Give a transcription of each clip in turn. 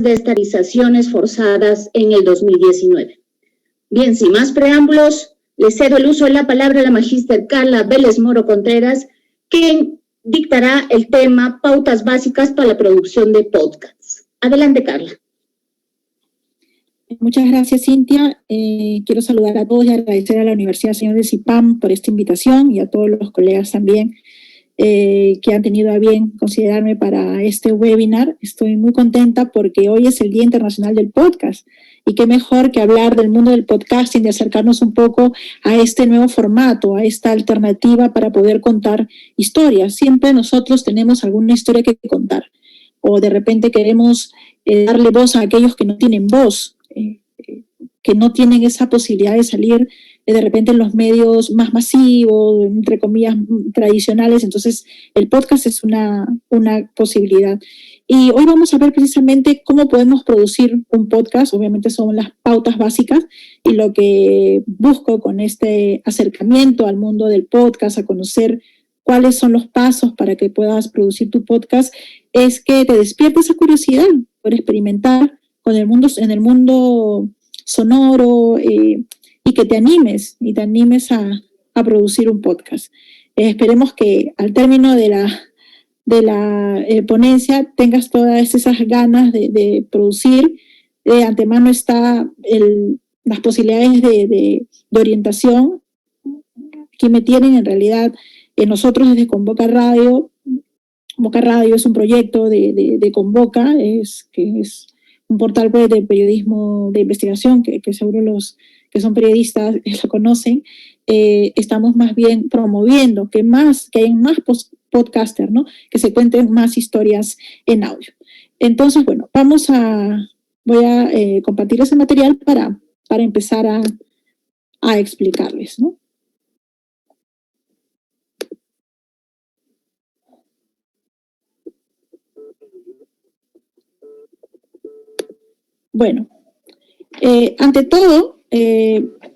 de esterilizaciones forzadas en el 2019. Bien, sin más preámbulos, le cedo el uso de la palabra a la magíster Carla Vélez Moro Contreras, quien dictará el tema Pautas Básicas para la Producción de Podcasts. Adelante, Carla. Muchas gracias, Cintia. Quiero saludar a todos y agradecer a la Universidad Señor de Cipam por esta invitación y a todos los colegas también que han tenido a bien considerarme para este webinar. Estoy muy contenta porque hoy es el Día Internacional del Podcast y qué mejor que hablar del mundo del podcasting, de acercarnos un poco a este nuevo formato, a esta alternativa para poder contar historias. Siempre nosotros tenemos alguna historia que contar o de repente queremos darle voz a aquellos que no tienen voz, que no tienen esa posibilidad de salir de repente en los medios más masivos, entre comillas, tradicionales. Entonces, el podcast es una posibilidad. Y hoy vamos a ver precisamente cómo podemos producir un podcast. Obviamente son las pautas básicas y lo que busco con este acercamiento al mundo del podcast, a conocer cuáles son los pasos para que puedas producir tu podcast, es que te despierte esa curiosidad por experimentar con el mundo, en el mundo sonoro, y que te animes a producir un podcast. Esperemos que al término de la ponencia tengas todas esas ganas de producir. De antemano está las posibilidades de orientación que me tienen en realidad nosotros desde Convoca Radio. Convoca Radio es un proyecto de Convoca, que es un portal web de periodismo de investigación que seguro los que son periodistas lo conocen. Estamos más bien promoviendo que hayan más podcasters, ¿no? Que se cuenten más historias en audio. Entonces, bueno, voy a compartir ese material para empezar a explicarles, ¿no? Bueno, ante todo,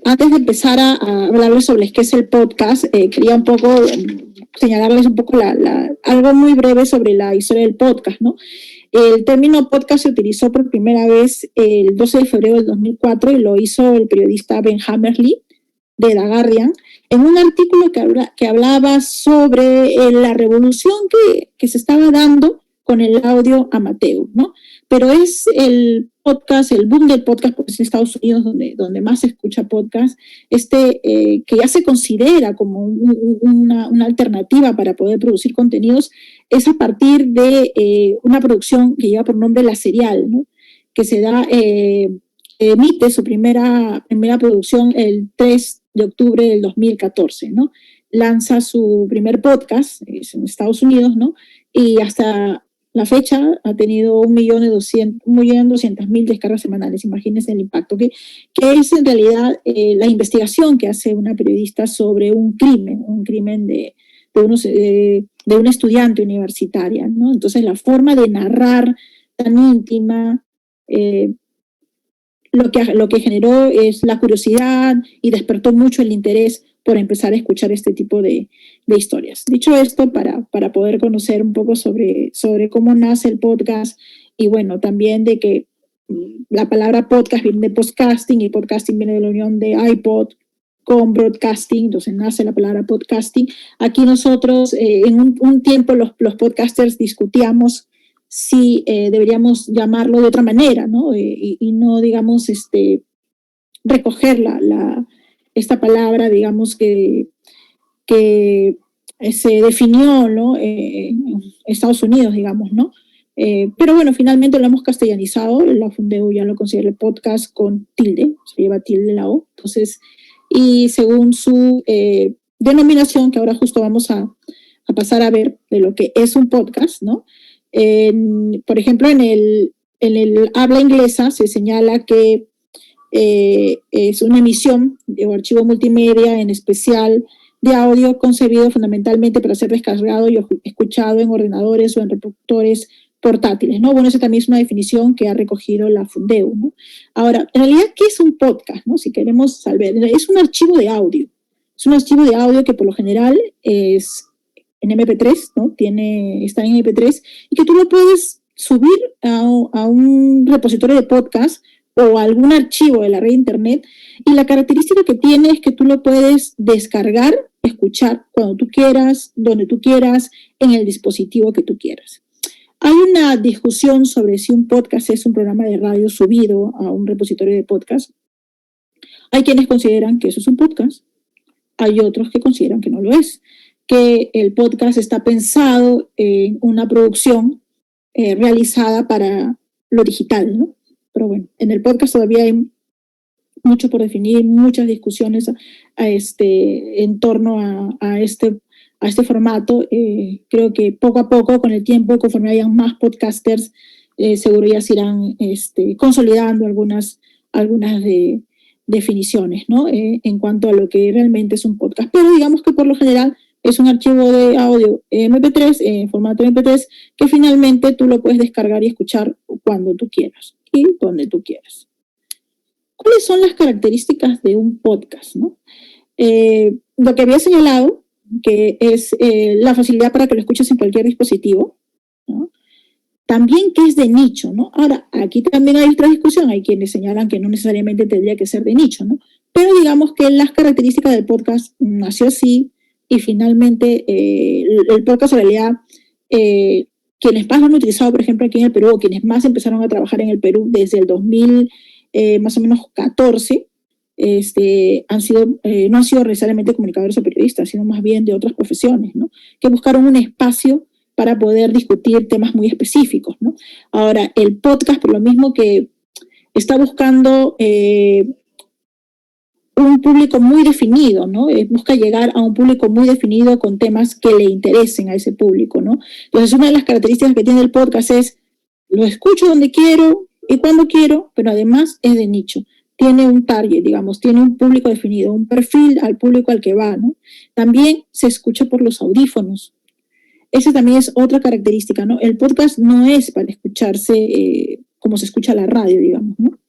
antes de empezar a hablarles sobre qué es el podcast, quería un poco señalarles un poco algo muy breve sobre la historia del podcast, ¿no? El término podcast se utilizó por primera vez el 12 de febrero del 2004 y lo hizo el periodista Ben Hammerly de The Guardian en un artículo que hablaba sobre la revolución que se estaba dando con el audio amateur, ¿no? Pero es el podcast, el boom del podcast, porque es en Estados Unidos donde más se escucha podcast, que ya se considera como una alternativa para poder producir contenidos, es a partir de una producción que lleva por nombre La Serial, ¿no? Que se da, emite su primera producción el 3 de octubre del 2014, ¿no? Lanza su primer podcast en Estados Unidos, ¿no? Y hasta la fecha ha tenido 1.200.000 descargas semanales. Imagínense el impacto, que es en realidad la investigación que hace una periodista sobre un crimen de una estudiante universitaria, ¿no? Entonces la forma de narrar tan íntima, lo que generó es la curiosidad y despertó mucho el interés por empezar a escuchar este tipo de historias. Dicho esto, para poder conocer un poco sobre cómo nace el podcast, y bueno, también de que la palabra podcast viene de podcasting, y podcasting viene de la unión de iPod con broadcasting, entonces nace la palabra podcasting. Aquí nosotros, en un tiempo los podcasters discutíamos si deberíamos llamarlo de otra manera, ¿no? Y no, digamos, recoger esta palabra, digamos, que se definió, ¿no? En Estados Unidos, digamos, ¿no? Pero bueno, finalmente lo hemos castellanizado. La Fundeu ya lo considera el podcast con tilde, se lleva tilde la O. Entonces, y según su denominación, que ahora justo vamos a pasar a ver de lo que es un podcast, ¿no? Por ejemplo, en el habla inglesa se señala que es una emisión de un archivo multimedia, en especial de audio, concebido fundamentalmente para ser descargado y escuchado en ordenadores o en reproductores portátiles, ¿no? Bueno, esa también es una definición que ha recogido la Fundeu, ¿no? Ahora, en realidad, ¿qué es un podcast, no? Si queremos saber, es un archivo de audio. Es un archivo de audio que por lo general es en MP3, ¿no? Está en MP3 y que tú lo puedes subir a un repositorio de podcast o algún archivo de la red de internet, y la característica que tiene es que tú lo puedes descargar, escuchar cuando tú quieras, donde tú quieras, en el dispositivo que tú quieras. Hay una discusión sobre si un podcast es un programa de radio subido a un repositorio de podcast. Hay quienes consideran que eso es un podcast, hay otros que consideran que no lo es, que el podcast está pensado en una producción realizada para lo digital, ¿no? Pero bueno, en el podcast todavía hay mucho por definir, muchas discusiones en torno a este formato. Creo que poco a poco, con el tiempo, conforme hayan más podcasters, seguro ya se irán consolidando algunas definiciones, ¿no? En cuanto a lo que realmente es un podcast. Pero digamos que por lo general es un archivo de audio MP3, en formato MP3, que finalmente tú lo puedes descargar y escuchar cuando tú quieras y donde tú quieras. ¿Cuáles son las características de un podcast, ¿no? Lo que había señalado, que es la facilidad para que lo escuches en cualquier dispositivo, ¿no? También que es de nicho, ¿no? Ahora, aquí también hay otra discusión, hay quienes señalan que no necesariamente tendría que ser de nicho, ¿no? Pero digamos que las características del podcast nació así, y finalmente el podcast en realidad, quienes más lo han utilizado, por ejemplo, aquí en el Perú, o quienes más empezaron a trabajar en el Perú desde el 2000, más o menos 14, no han sido necesariamente comunicadores o periodistas, sino más bien de otras profesiones, ¿no? Que buscaron un espacio para poder discutir temas muy específicos, ¿no? Ahora, el podcast, por lo mismo que está buscando un público muy definido, ¿no? Busca llegar a un público muy definido con temas que le interesen a ese público, ¿no? Entonces, una de las características que tiene el podcast es, lo escucho donde quiero y cuando quiero, pero además es de nicho. Tiene un target, digamos, tiene un público definido, un perfil al público al que va, ¿no? También se escucha por los audífonos. Esa también es otra característica, ¿no? El podcast no es para escucharse como se escucha la radio, digamos, ¿no?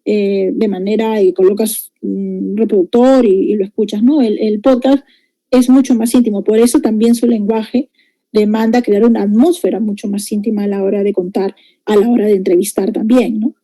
De manera que colocas un reproductor y lo escuchas, ¿no? El podcast es mucho más íntimo, por eso también su lenguaje demanda crear una atmósfera mucho más íntima a la hora de contar, a la hora de entrevistar también, ¿no?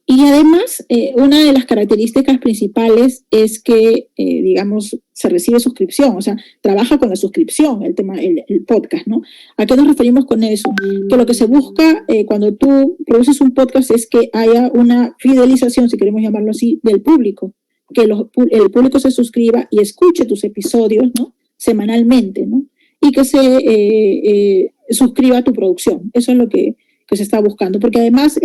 Y además, una de las características principales es que, digamos, se recibe suscripción, o sea, trabaja con la suscripción el podcast, ¿no? ¿A qué nos referimos con eso? Que lo que se busca cuando tú produces un podcast es que haya una fidelización, si queremos llamarlo así, del público, que el público se suscriba y escuche tus episodios, ¿no? Semanalmente, ¿no? Y que se suscriba a tu producción. Eso es lo que se está buscando, porque además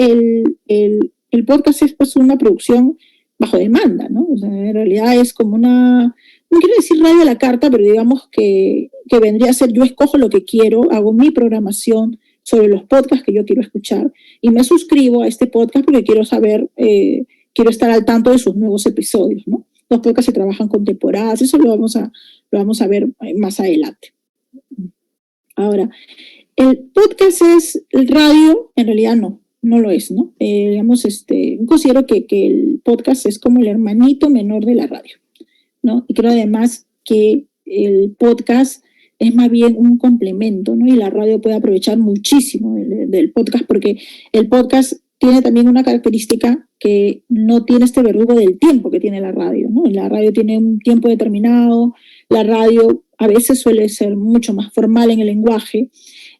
el podcast es pues una producción bajo demanda, ¿no? O sea, en realidad es como no quiero decir radio a la carta, pero digamos que vendría a ser, yo escojo lo que quiero, hago mi programación sobre los podcasts que yo quiero escuchar y me suscribo a este podcast porque quiero saber, quiero estar al tanto de sus nuevos episodios, ¿no? Los podcasts se trabajan con temporadas, eso lo vamos a ver más adelante. Ahora, ¿el podcast es el radio? En realidad no lo es, ¿no? Digamos, considero que el podcast es como el hermanito menor de la radio, ¿no? Y creo además que el podcast es más bien un complemento, ¿no? Y la radio puede aprovechar muchísimo del podcast, porque el podcast tiene también una característica que no tiene este verdugo del tiempo que tiene la radio, ¿no? La radio tiene un tiempo determinado, la radio a veces suele ser mucho más formal en el lenguaje.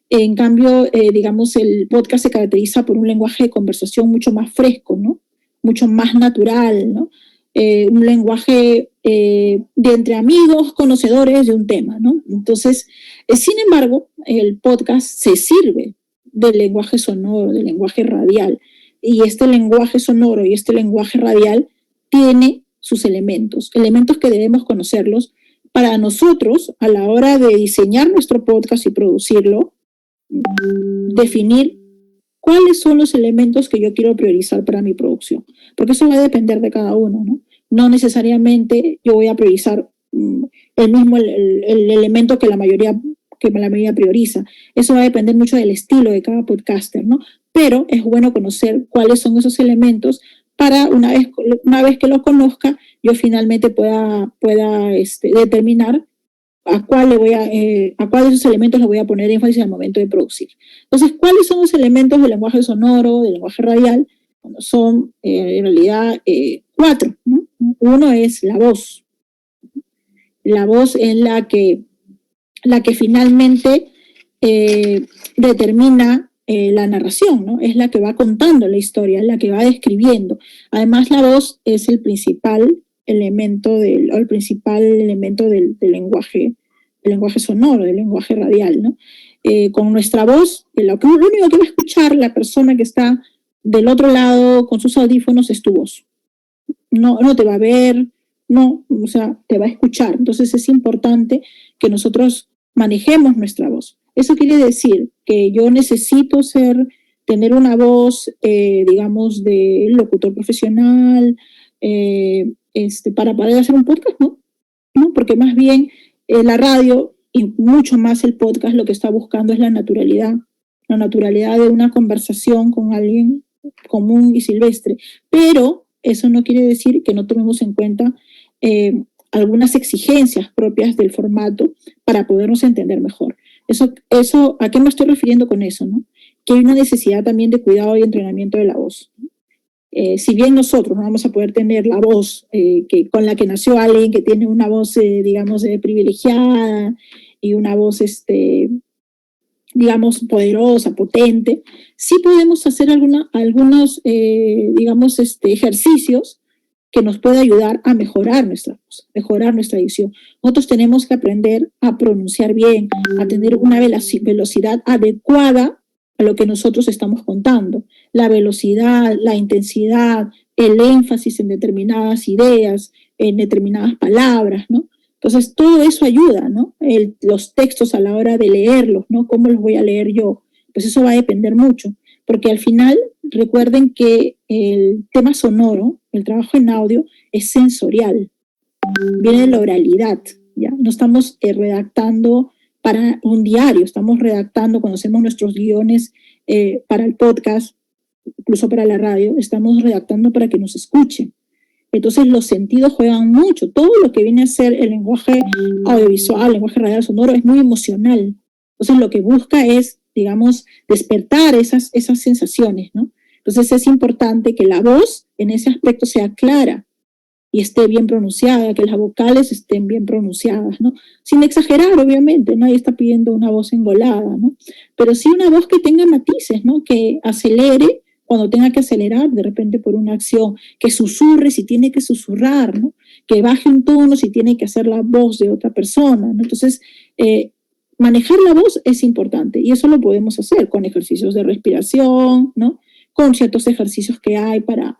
En cambio, digamos, el podcast se caracteriza por un lenguaje de conversación mucho más fresco, ¿no? Mucho más natural, ¿no? Un lenguaje de entre amigos, conocedores de un tema, ¿no? Entonces, sin embargo, el podcast se sirve del lenguaje sonoro, del lenguaje radial. Y este lenguaje sonoro y este lenguaje radial tiene sus elementos que debemos conocerlos para nosotros, a la hora de diseñar nuestro podcast y producirlo, definir cuáles son los elementos que yo quiero priorizar para mi producción, porque eso va a depender de cada uno, ¿no? No necesariamente yo voy a priorizar el elemento que la mayoría prioriza. Eso va a depender mucho del estilo de cada podcaster, ¿no? Pero es bueno conocer cuáles son esos elementos para una vez que los conozca, yo finalmente pueda determinar a cuál de esos elementos le voy a poner énfasis al momento de producir. Entonces, ¿cuáles son los elementos del lenguaje sonoro, del lenguaje radial? Bueno, son en realidad 4, ¿no? Uno es la voz. La voz es la que finalmente determina la narración, ¿no? Es la que va contando la historia, es la que va describiendo. Además, la voz es el principal elemento del lenguaje sonoro, del lenguaje radial, ¿no? Con nuestra voz, lo único que va a escuchar la persona que está del otro lado con sus audífonos es tu voz. No te va a ver, no, o sea, te va a escuchar. Entonces es importante que nosotros manejemos nuestra voz. Eso quiere decir que yo necesito tener una voz, digamos, de locutor profesional, para poder hacer un podcast, ¿no? Porque más bien la radio y mucho más el podcast lo que está buscando es la naturalidad de una conversación con alguien común y silvestre. Pero eso no quiere decir que no tomemos en cuenta algunas exigencias propias del formato para podernos entender mejor. Eso, ¿a qué me estoy refiriendo con eso, no? Que hay una necesidad también de cuidado y entrenamiento de la voz. Si bien nosotros no vamos a poder tener la voz con la que nació alguien que tiene una voz, digamos, privilegiada y una voz, digamos, poderosa, potente, sí podemos hacer algunos, digamos, ejercicios que nos pueden ayudar a mejorar nuestra voz, mejorar nuestra dicción. Nosotros tenemos que aprender a pronunciar bien, a tener una velocidad adecuada a lo que nosotros estamos contando. La velocidad, la intensidad, el énfasis en determinadas ideas, en determinadas palabras, ¿no? Entonces, todo eso ayuda, ¿no? Los textos a la hora de leerlos, ¿no? ¿Cómo los voy a leer yo? Pues eso va a depender mucho, porque al final, recuerden que el tema sonoro, el trabajo en audio, es sensorial, viene de la oralidad, ¿ya? No estamos redactando para un diario, estamos redactando cuando hacemos nuestros guiones para el podcast, incluso para la radio, estamos redactando para que nos escuchen. Entonces los sentidos juegan mucho. Todo lo que viene a ser el lenguaje audiovisual, el lenguaje radial sonoro es muy emocional. Entonces lo que busca es, digamos, despertar esas sensaciones, ¿no? Entonces es importante que la voz en ese aspecto sea clara y esté bien pronunciada, que las vocales estén bien pronunciadas, ¿no? Sin exagerar, obviamente, nadie está pidiendo una voz engolada, ¿no? Pero sí una voz que tenga matices, ¿no? Que acelere cuando tenga que acelerar de repente por una acción, que susurre si tiene que susurrar, ¿no? Que baje un tono si tiene que hacer la voz de otra persona, ¿no? Entonces, manejar la voz es importante y eso lo podemos hacer con ejercicios de respiración, ¿no? Con ciertos ejercicios que hay para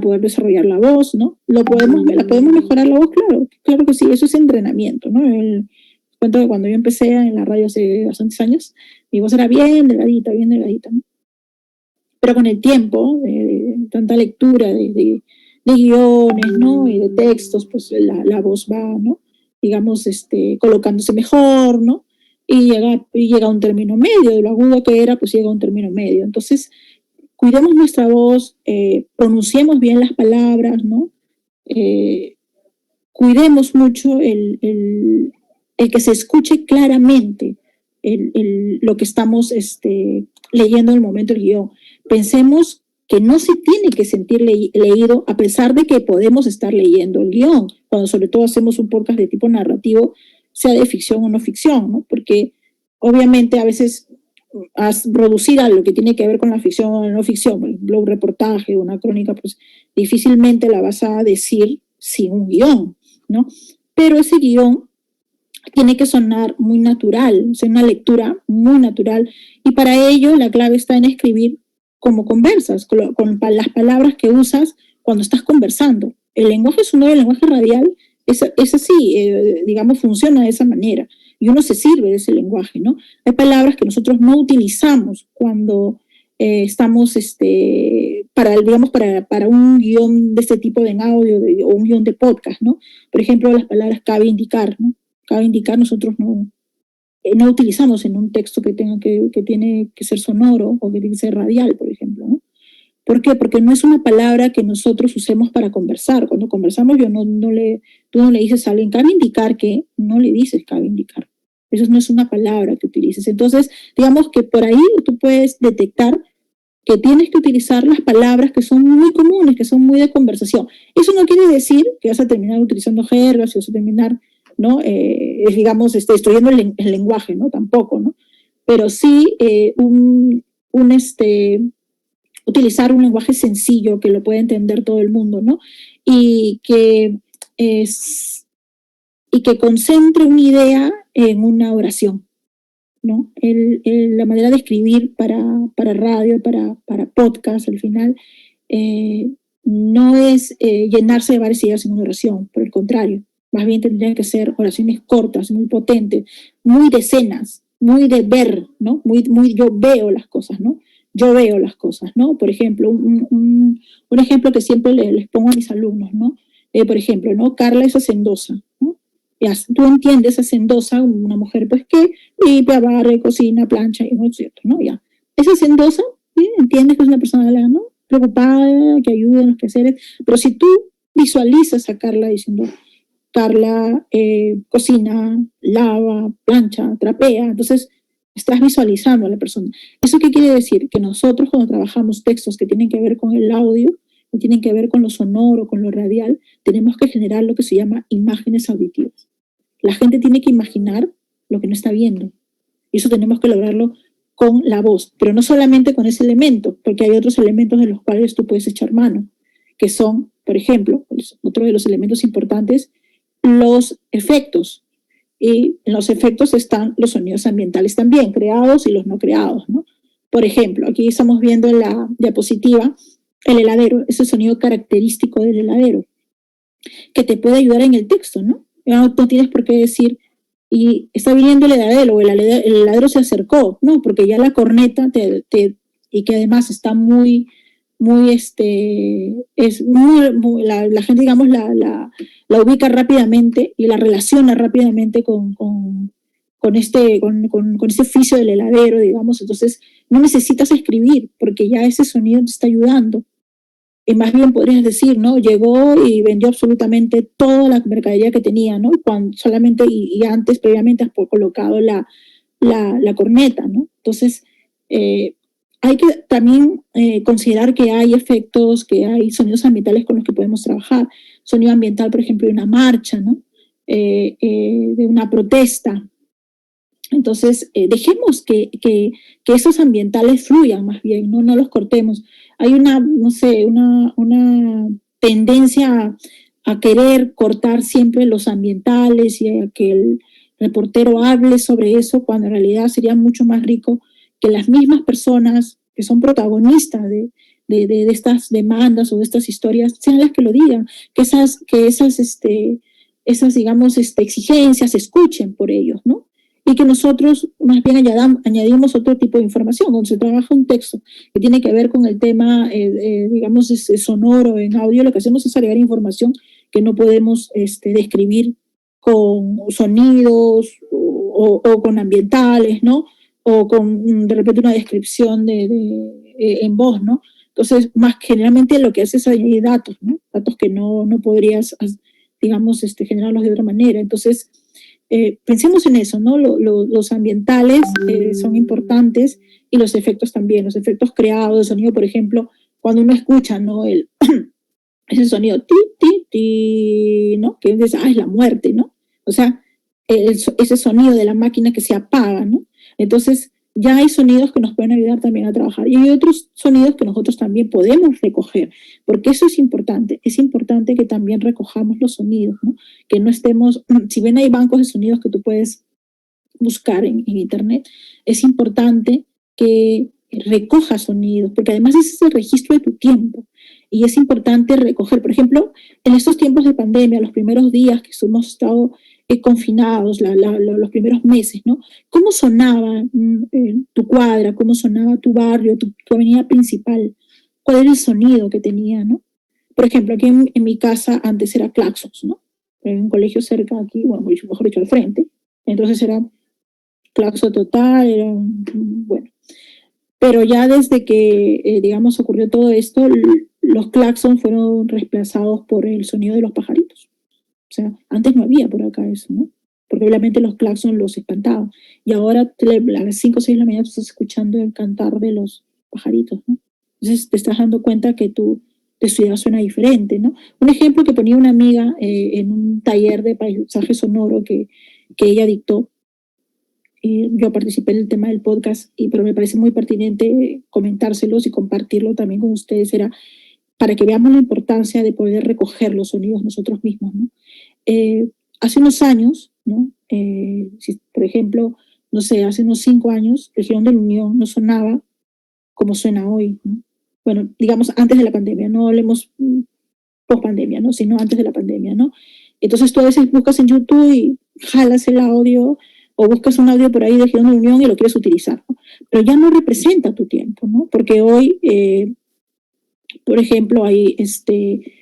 poder desarrollar la voz, ¿no? ¿La podemos mejorar la voz? Claro que sí, eso es entrenamiento, ¿no? Cuento que cuando yo empecé en la radio hace bastantes años, mi voz era bien delgadita, ¿no? Pero con el tiempo, tanta lectura de guiones, ¿no? Y de textos, pues la voz va, ¿no? Digamos, colocándose mejor, ¿no? Y llega a un término medio, de lo agudo que era, pues llega a un término medio. Entonces, cuidemos nuestra voz, pronunciemos bien las palabras, ¿no? Cuidemos mucho el que se escuche claramente lo que estamos leyendo en el momento del guión. Pensemos que no se tiene que sentir leído a pesar de que podemos estar leyendo el guión, cuando sobre todo hacemos un podcast de tipo narrativo, sea de ficción o no ficción, ¿no? Porque obviamente a veces producir algo que tiene que ver con la ficción o la no ficción, por ejemplo, un reportaje o una crónica, pues difícilmente la vas a decir sin un guión, ¿no? Pero ese guión tiene que sonar muy natural, o sea, una lectura muy natural, y para ello la clave está en escribir como conversas, con las palabras que usas cuando estás conversando. El lenguaje sonoro, el lenguaje radial, es así, digamos, funciona de esa manera, y uno se sirve de ese lenguaje, ¿no? Hay palabras que nosotros no utilizamos cuando estamos, para un guión de este tipo de audio o un guión de podcast, ¿no? Por ejemplo, las palabras cabe indicar, ¿no? Cabe indicar, nosotros no utilizamos en un texto que tiene que ser sonoro o que tiene que ser radial, por ejemplo, ¿no? ¿Por qué? Porque no es una palabra que nosotros usemos para conversar. Cuando conversamos, tú no le dices a alguien, cabe indicar que, no le dices cabe indicar. Eso no es una palabra que utilices. Entonces, digamos que por ahí tú puedes detectar que tienes que utilizar las palabras que son muy comunes, que son muy de conversación. Eso no quiere decir que vas a terminar utilizando jergas, y vas a terminar, ¿no? Digamos, destruyendo el lenguaje, ¿no? Tampoco, ¿no? Pero sí utilizar un lenguaje sencillo que lo pueda entender todo el mundo, ¿no? Y que concentre una idea en una oración, ¿no? La manera de escribir para radio, para podcast, al final, no es llenarse de varias ideas en una oración, por el contrario, más bien tendrían que ser oraciones cortas, muy potentes, muy de escenas, muy de ver, ¿no? Muy yo veo las cosas, ¿no? Yo veo las cosas, ¿no? Por ejemplo, un ejemplo que siempre les pongo a mis alumnos, ¿no? Por ejemplo, ¿no? Carla es hacendosa, ¿no? Tú entiendes hacendosa, una mujer pues que limpia, barre, cocina, plancha, y no es cierto, ¿no? Ya. Es hacendosa, ¿sí? Entiendes que es una persona, ¿no? Preocupada, que ayuda en los quehaceres, pero si tú visualizas a Carla diciendo, Carla cocina, lava, plancha, trapea, entonces estás visualizando a la persona. ¿Eso qué quiere decir? Que nosotros cuando trabajamos textos que tienen que ver con el audio, que tienen que ver con lo sonoro, con lo radial, tenemos que generar lo que se llama imágenes auditivas. La gente tiene que imaginar lo que no está viendo. Y eso tenemos que lograrlo con la voz, pero no solamente con ese elemento, porque hay otros elementos de los cuales tú puedes echar mano, que son, por ejemplo, otro de los elementos importantes, los efectos. Y en los efectos están los sonidos ambientales también, creados y los no creados, ¿no? Por ejemplo, aquí estamos viendo en la diapositiva el heladero, ese sonido característico del heladero, que te puede ayudar en el texto, ¿no? No tienes por qué decir, y está viniendo el heladero, o el heladero se acercó, no, porque ya la corneta y que además está la gente, digamos, la ubica rápidamente y la relaciona rápidamente con este oficio del heladero, digamos. Entonces no necesitas escribir porque ya ese sonido te está ayudando. Y más bien podrías decir, ¿no? Llegó y vendió absolutamente toda la mercadería que tenía, ¿no? Solamente y antes, previamente, has colocado la corneta, ¿no? Entonces, hay que también considerar que hay efectos, que hay sonidos ambientales con los que podemos trabajar. Sonido ambiental, por ejemplo, de una marcha, ¿no? De una protesta. Entonces, dejemos que esos ambientales fluyan más bien, no los cortemos. Hay una tendencia a querer cortar siempre los ambientales y a que el reportero hable sobre eso, cuando en realidad sería mucho más rico que las mismas personas que son protagonistas de estas demandas o de estas historias sean las que lo digan, que esas digamos, exigencias se escuchen por ellos, ¿no? Y que nosotros más bien añadimos otro tipo de información. Cuando se trabaja un texto que tiene que ver con el tema, digamos, sonoro, en audio, lo que hacemos es agregar información que no podemos describir con sonidos o con ambientales, ¿no? O con, de repente, una descripción en voz, ¿no? Entonces, más generalmente lo que hace es añadir datos, ¿no? Datos que no podrías, digamos, generarlos de otra manera. Entonces, pensemos en eso, ¿no? Los ambientales son importantes y los efectos también, los efectos creados de sonido, por ejemplo, cuando uno escucha, ¿no? Ese sonido, ti, ti, ti, ¿no? Que dice, es la muerte, ¿no? O sea, ese sonido de la máquina que se apaga, ¿no? Entonces, ya hay sonidos que nos pueden ayudar también a trabajar y hay otros sonidos que nosotros también podemos recoger, porque eso es importante que también recojamos los sonidos, ¿no? Que no estemos, si bien hay bancos de sonidos que tú puedes buscar en internet, es importante que recojas sonidos, porque además ese es el registro de tu tiempo y es importante recoger, por ejemplo, en estos tiempos de pandemia, los primeros días que hemos estado confinados, los primeros meses, ¿no? ¿Cómo sonaba tu cuadra? ¿Cómo sonaba tu barrio, tu avenida principal? ¿Cuál era el sonido que tenía, no? Por ejemplo, aquí en mi casa antes era claxons, ¿no? En un colegio cerca aquí, bueno, mejor dicho, al frente. Entonces era claxon total, era, bueno. Pero ya desde que, digamos, ocurrió todo esto, los claxons fueron reemplazados por el sonido de los pajaritos. O sea, antes no había por acá eso, ¿no? Porque obviamente los claxons los espantaban. Y ahora a las 5 o 6 de la mañana estás escuchando el cantar de los pajaritos, ¿no? Entonces te estás dando cuenta que tu ciudad suena diferente, ¿no? Un ejemplo que ponía una amiga en un taller de paisaje sonoro que ella dictó. Yo participé en el tema del podcast, pero me parece muy pertinente comentárselos y compartirlo también con ustedes, era para que veamos la importancia de poder recoger los sonidos nosotros mismos, ¿no? Hace unos años, ¿no? Si, por ejemplo, no sé, hace unos 5 años, Región de la Unión no sonaba como suena hoy, ¿no? Bueno, digamos antes de la pandemia, no hablemos post pandemia, ¿no? Sino antes de la pandemia, ¿no? Entonces tú a veces buscas en YouTube y jalas el audio o buscas un audio por ahí de Región de la Unión y lo quieres utilizar, ¿no? Pero ya no representa tu tiempo, ¿no? Porque hoy, por ejemplo, hay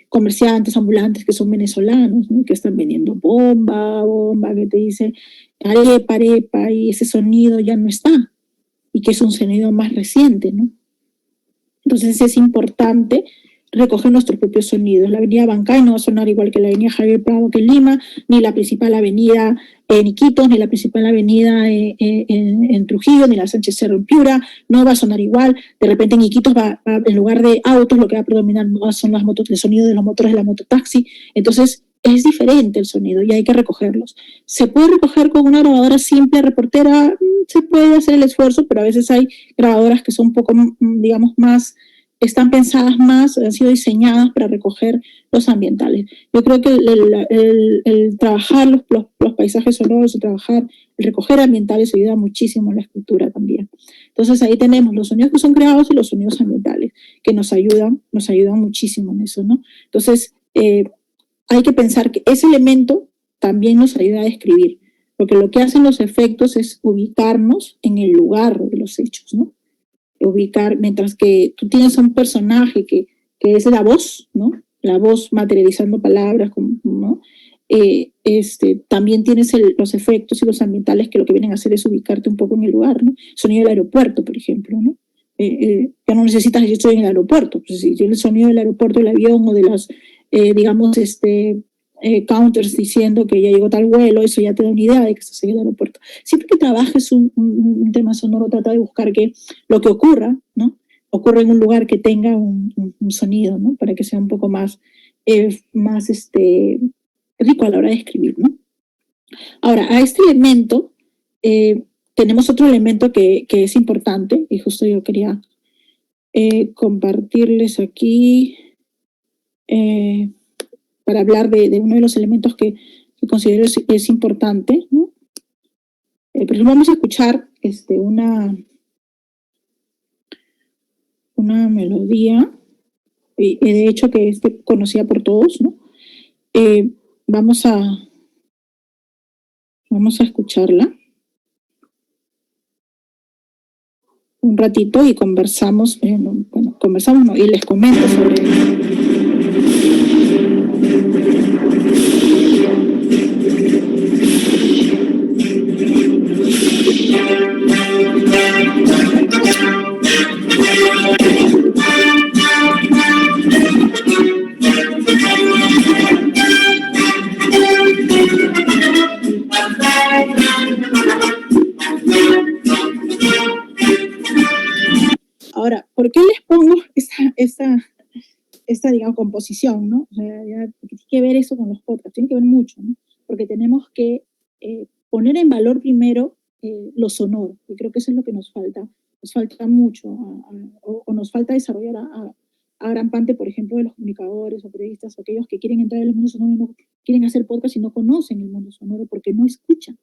comerciantes ambulantes que son venezolanos, ¿no? Que están vendiendo bomba, que te dice arepa, arepa, y ese sonido ya no está, y que es un sonido más reciente, ¿no? Entonces es importante recoger nuestros propios sonidos. La avenida Bancay no va a sonar igual que la avenida Javier Prado que en Lima, ni la principal avenida en Iquitos, ni la principal avenida en Trujillo, ni la Sánchez Cerro en Piura, no va a sonar igual. De repente en Iquitos en lugar de autos lo que va a predominar son las motos, el sonido de los motores de la mototaxi. Entonces es diferente el sonido y hay que recogerlos. ¿Se puede recoger con una grabadora simple, reportera? Se puede hacer el esfuerzo, pero a veces hay grabadoras que son un poco, digamos, más, están pensadas más, han sido diseñadas para recoger los ambientales. Yo creo que el trabajar los paisajes sonoros, el recoger ambientales ayuda muchísimo en la escritura también. Entonces ahí tenemos los sonidos que son creados y los sonidos ambientales, que nos ayudan muchísimo en eso, ¿no? Entonces, hay que pensar que ese elemento también nos ayuda a describir, porque lo que hacen los efectos es ubicarnos en el lugar de los hechos, ¿no? Ubicar, mientras que tú tienes a un personaje que es la voz, ¿no? La voz materializando palabras, ¿no? También tienes los efectos y los ambientales que lo que vienen a hacer es ubicarte un poco en el lugar, ¿no? Sonido del aeropuerto, por ejemplo, ¿no? Ya no necesitas, yo estoy en el aeropuerto, pues si el sonido del aeropuerto, del avión o de las, digamos, counters diciendo que ya llegó tal vuelo, eso ya te da una idea de que estás en el aeropuerto. Siempre que trabajes un tema sonoro, trata de buscar que lo que ocurra, ¿no? Ocurra en un lugar que tenga un sonido, ¿no? Para que sea un poco más rico a la hora de escribir, ¿no? Ahora, a este elemento tenemos otro elemento que es importante, y justo yo quería compartirles aquí para hablar de uno de los elementos que considero es importante, ¿no? Pero vamos a escuchar una melodía, de hecho que es conocida por todos, ¿no? Vamos a escucharla un ratito y conversamos, y les comento sobre Ahora, ¿por qué les pongo esta digamos, composición, ¿no? O sea, tiene que ver eso con los podcasts, tiene que ver mucho, ¿no? Porque tenemos que poner en valor primero lo sonoro, y creo que eso es lo que nos falta mucho, o nos falta desarrollar a gran parte, por ejemplo, de los comunicadores o periodistas, o aquellos que quieren entrar en el mundo sonoro y no quieren hacer podcast y no conocen el mundo sonoro porque no escuchan,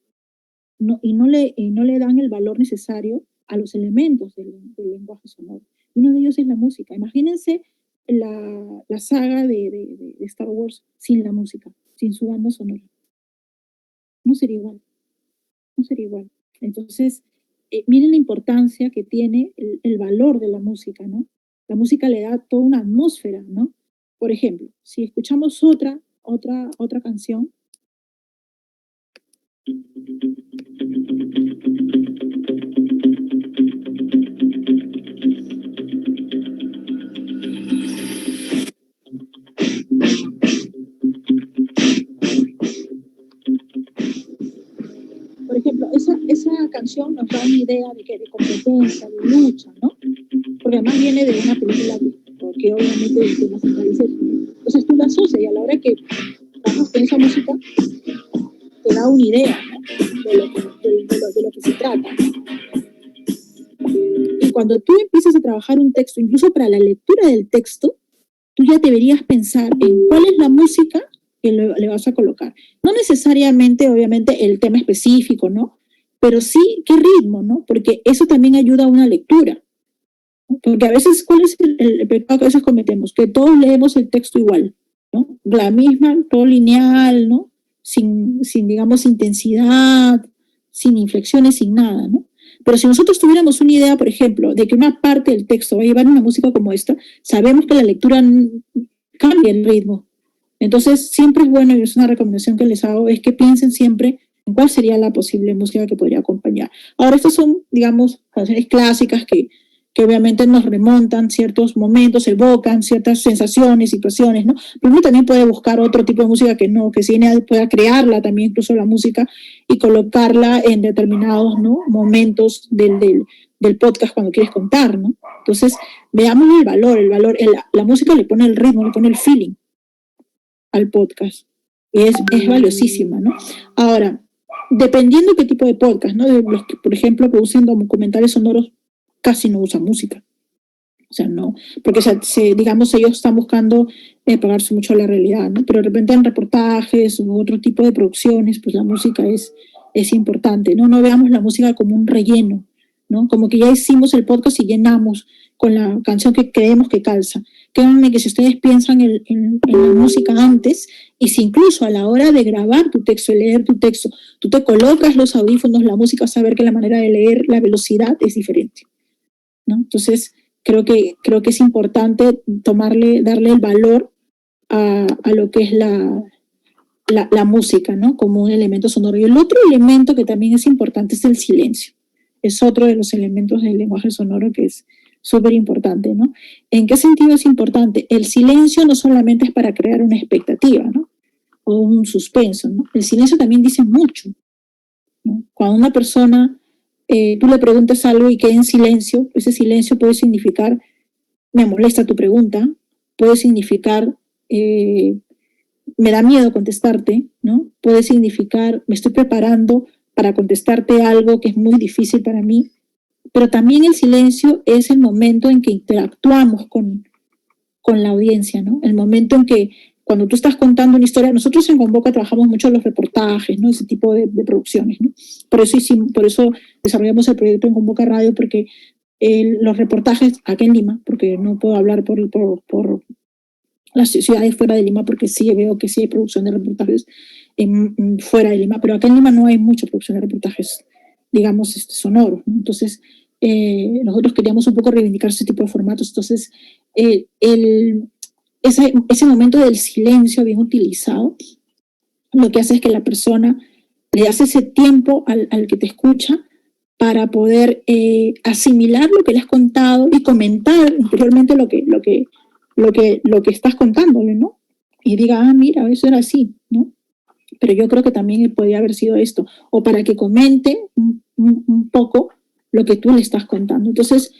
y no le dan el valor necesario a los elementos del lenguaje sonoro. Uno de ellos es la música. Imagínense la saga de Star Wars sin la música, sin su banda sonora. No sería igual. Entonces, miren la importancia que tiene el valor de la música, ¿no? La música le da toda una atmósfera, ¿no? Por ejemplo, si escuchamos otra canción, canción nos da una idea de competencia, de lucha, ¿no? Porque además viene de una película que obviamente el tema central es eso. Entonces tú la asocias y a la hora que estamos con esa música te da una idea, ¿no? de lo que se trata, ¿no? Y cuando tú empiezas a trabajar un texto, incluso para la lectura del texto, tú ya deberías pensar en cuál es la música que le vas a colocar. No necesariamente, obviamente, el tema específico, ¿no? Pero sí, qué ritmo, ¿no? Porque eso también ayuda a una lectura. Porque a veces, ¿cuál es el pecado que a veces cometemos? Que todos leemos el texto igual, ¿no? La misma, todo lineal, ¿no? Sin digamos, intensidad, sin inflexiones, sin nada, ¿no? Pero si nosotros tuviéramos una idea, por ejemplo, de que una parte del texto va a llevar una música como esta, sabemos que la lectura cambia el ritmo. Entonces, siempre es bueno, y es una recomendación que les hago, es que piensen siempre en cuál sería la posible música que podría acompañar. Ahora, estas son, digamos, canciones clásicas que obviamente nos remontan ciertos momentos, evocan ciertas sensaciones, situaciones, ¿no? Pero uno también puede buscar otro tipo de música que pueda crearla también, incluso la música, y colocarla en determinados, ¿no? momentos del podcast cuando quieres contar, ¿no? Entonces, veamos el valor, la música le pone el ritmo, le pone el feeling al podcast. Y es valiosísima, ¿no? Ahora, dependiendo qué tipo de podcast, ¿no? De los que, por ejemplo, producen documentales sonoros, casi no usan música. O sea, no, porque digamos, ellos están buscando pegarse mucho a la realidad, ¿no? Pero de repente en reportajes u otro tipo de producciones, pues la música es importante, ¿no? No veamos la música como un relleno, ¿no? Como que ya hicimos el podcast y llenamos con la canción que creemos que calza. Créanme que si ustedes piensan en la música antes, y si incluso a la hora de grabar tu texto, de leer tu texto, tú te colocas los audífonos, la música, vas a ver que la manera de leer, la velocidad es diferente, ¿no? Entonces, creo que es importante darle el valor a lo que es la música, ¿no? Como un elemento sonoro. Y el otro elemento que también es importante es el silencio. Es otro de los elementos del lenguaje sonoro que es súper importante, ¿no? ¿En qué sentido es importante? El silencio no solamente es para crear una expectativa, ¿no? O un suspenso, ¿no? El silencio también dice mucho, ¿no? Cuando una persona tú le preguntas algo y queda en silencio, ese silencio puede significar, me molesta tu pregunta, puede significar, me da miedo contestarte, ¿no? Puede significar, me estoy preparando para contestarte algo que es muy difícil para mí, pero también el silencio es el momento en que interactuamos con la audiencia, ¿no? El momento en que cuando tú estás contando una historia, nosotros en Convoca trabajamos mucho los reportajes, ¿no? Ese tipo de producciones, ¿no? Por eso desarrollamos el proyecto en Convoca Radio, porque los reportajes acá en Lima, porque no puedo hablar por las ciudades fuera de Lima, porque sí veo que sí hay producción de reportajes fuera de Lima, pero acá en Lima no hay mucha producción de reportajes, digamos, sonoros, ¿no? Entonces, nosotros queríamos un poco reivindicar ese tipo de formatos. Entonces, ese momento del silencio bien utilizado, lo que hace es que la persona le hace ese tiempo al que te escucha para poder asimilar lo que le has contado y comentar interiormente lo que estás contándole, ¿no? Y diga, mira, eso era así, ¿no? Pero yo creo que también podría haber sido esto, o para que comente un poco lo que tú le estás contando. Entonces,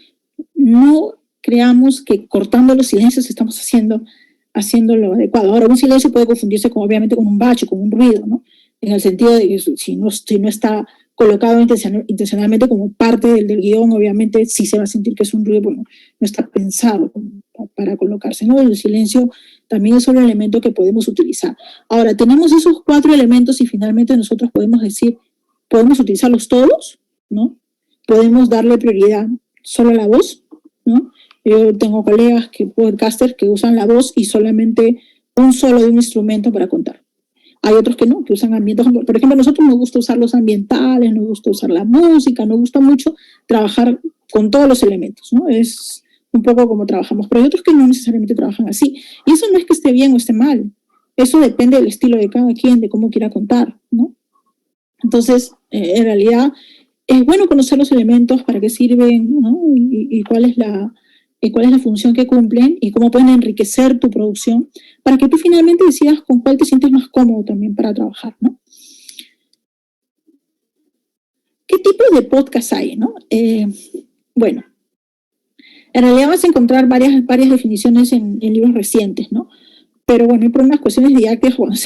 no creamos que cortando los silencios estamos haciendo lo adecuado. Ahora, un silencio puede confundirse obviamente con un bache, con un ruido, ¿no? En el sentido de que si no está colocado intencionalmente como parte del guión, obviamente sí se va a sentir que es un ruido, porque no está pensado para colocarse, ¿no? El silencio también es otro elemento que podemos utilizar. Ahora, tenemos esos 4 elementos y finalmente nosotros podemos utilizarlos todos, ¿no? Podemos darle prioridad solo a la voz, ¿no? Yo tengo colegas podcasters que usan la voz y solamente un solo de un instrumento para contar. Hay otros que no, que usan ambientes. Por ejemplo, a nosotros nos gusta usar los ambientales, nos gusta usar la música, nos gusta mucho trabajar con todos los elementos, ¿no? Es un poco como trabajamos, pero hay otros que no necesariamente trabajan así. Y eso no es que esté bien o esté mal. Eso depende del estilo de cada quien, de cómo quiera contar, ¿no? Entonces, en realidad, es bueno conocer los elementos, para qué sirven, ¿no? Y cuál es la función que cumplen y cómo pueden enriquecer tu producción, para que tú finalmente decidas con cuál te sientes más cómodo también para trabajar, ¿no? ¿qué tipos de podcast hay, no? Bueno, en realidad vas a encontrar varias definiciones en libros recientes, ¿no? Pero bueno, por unas cuestiones didácticas, cuando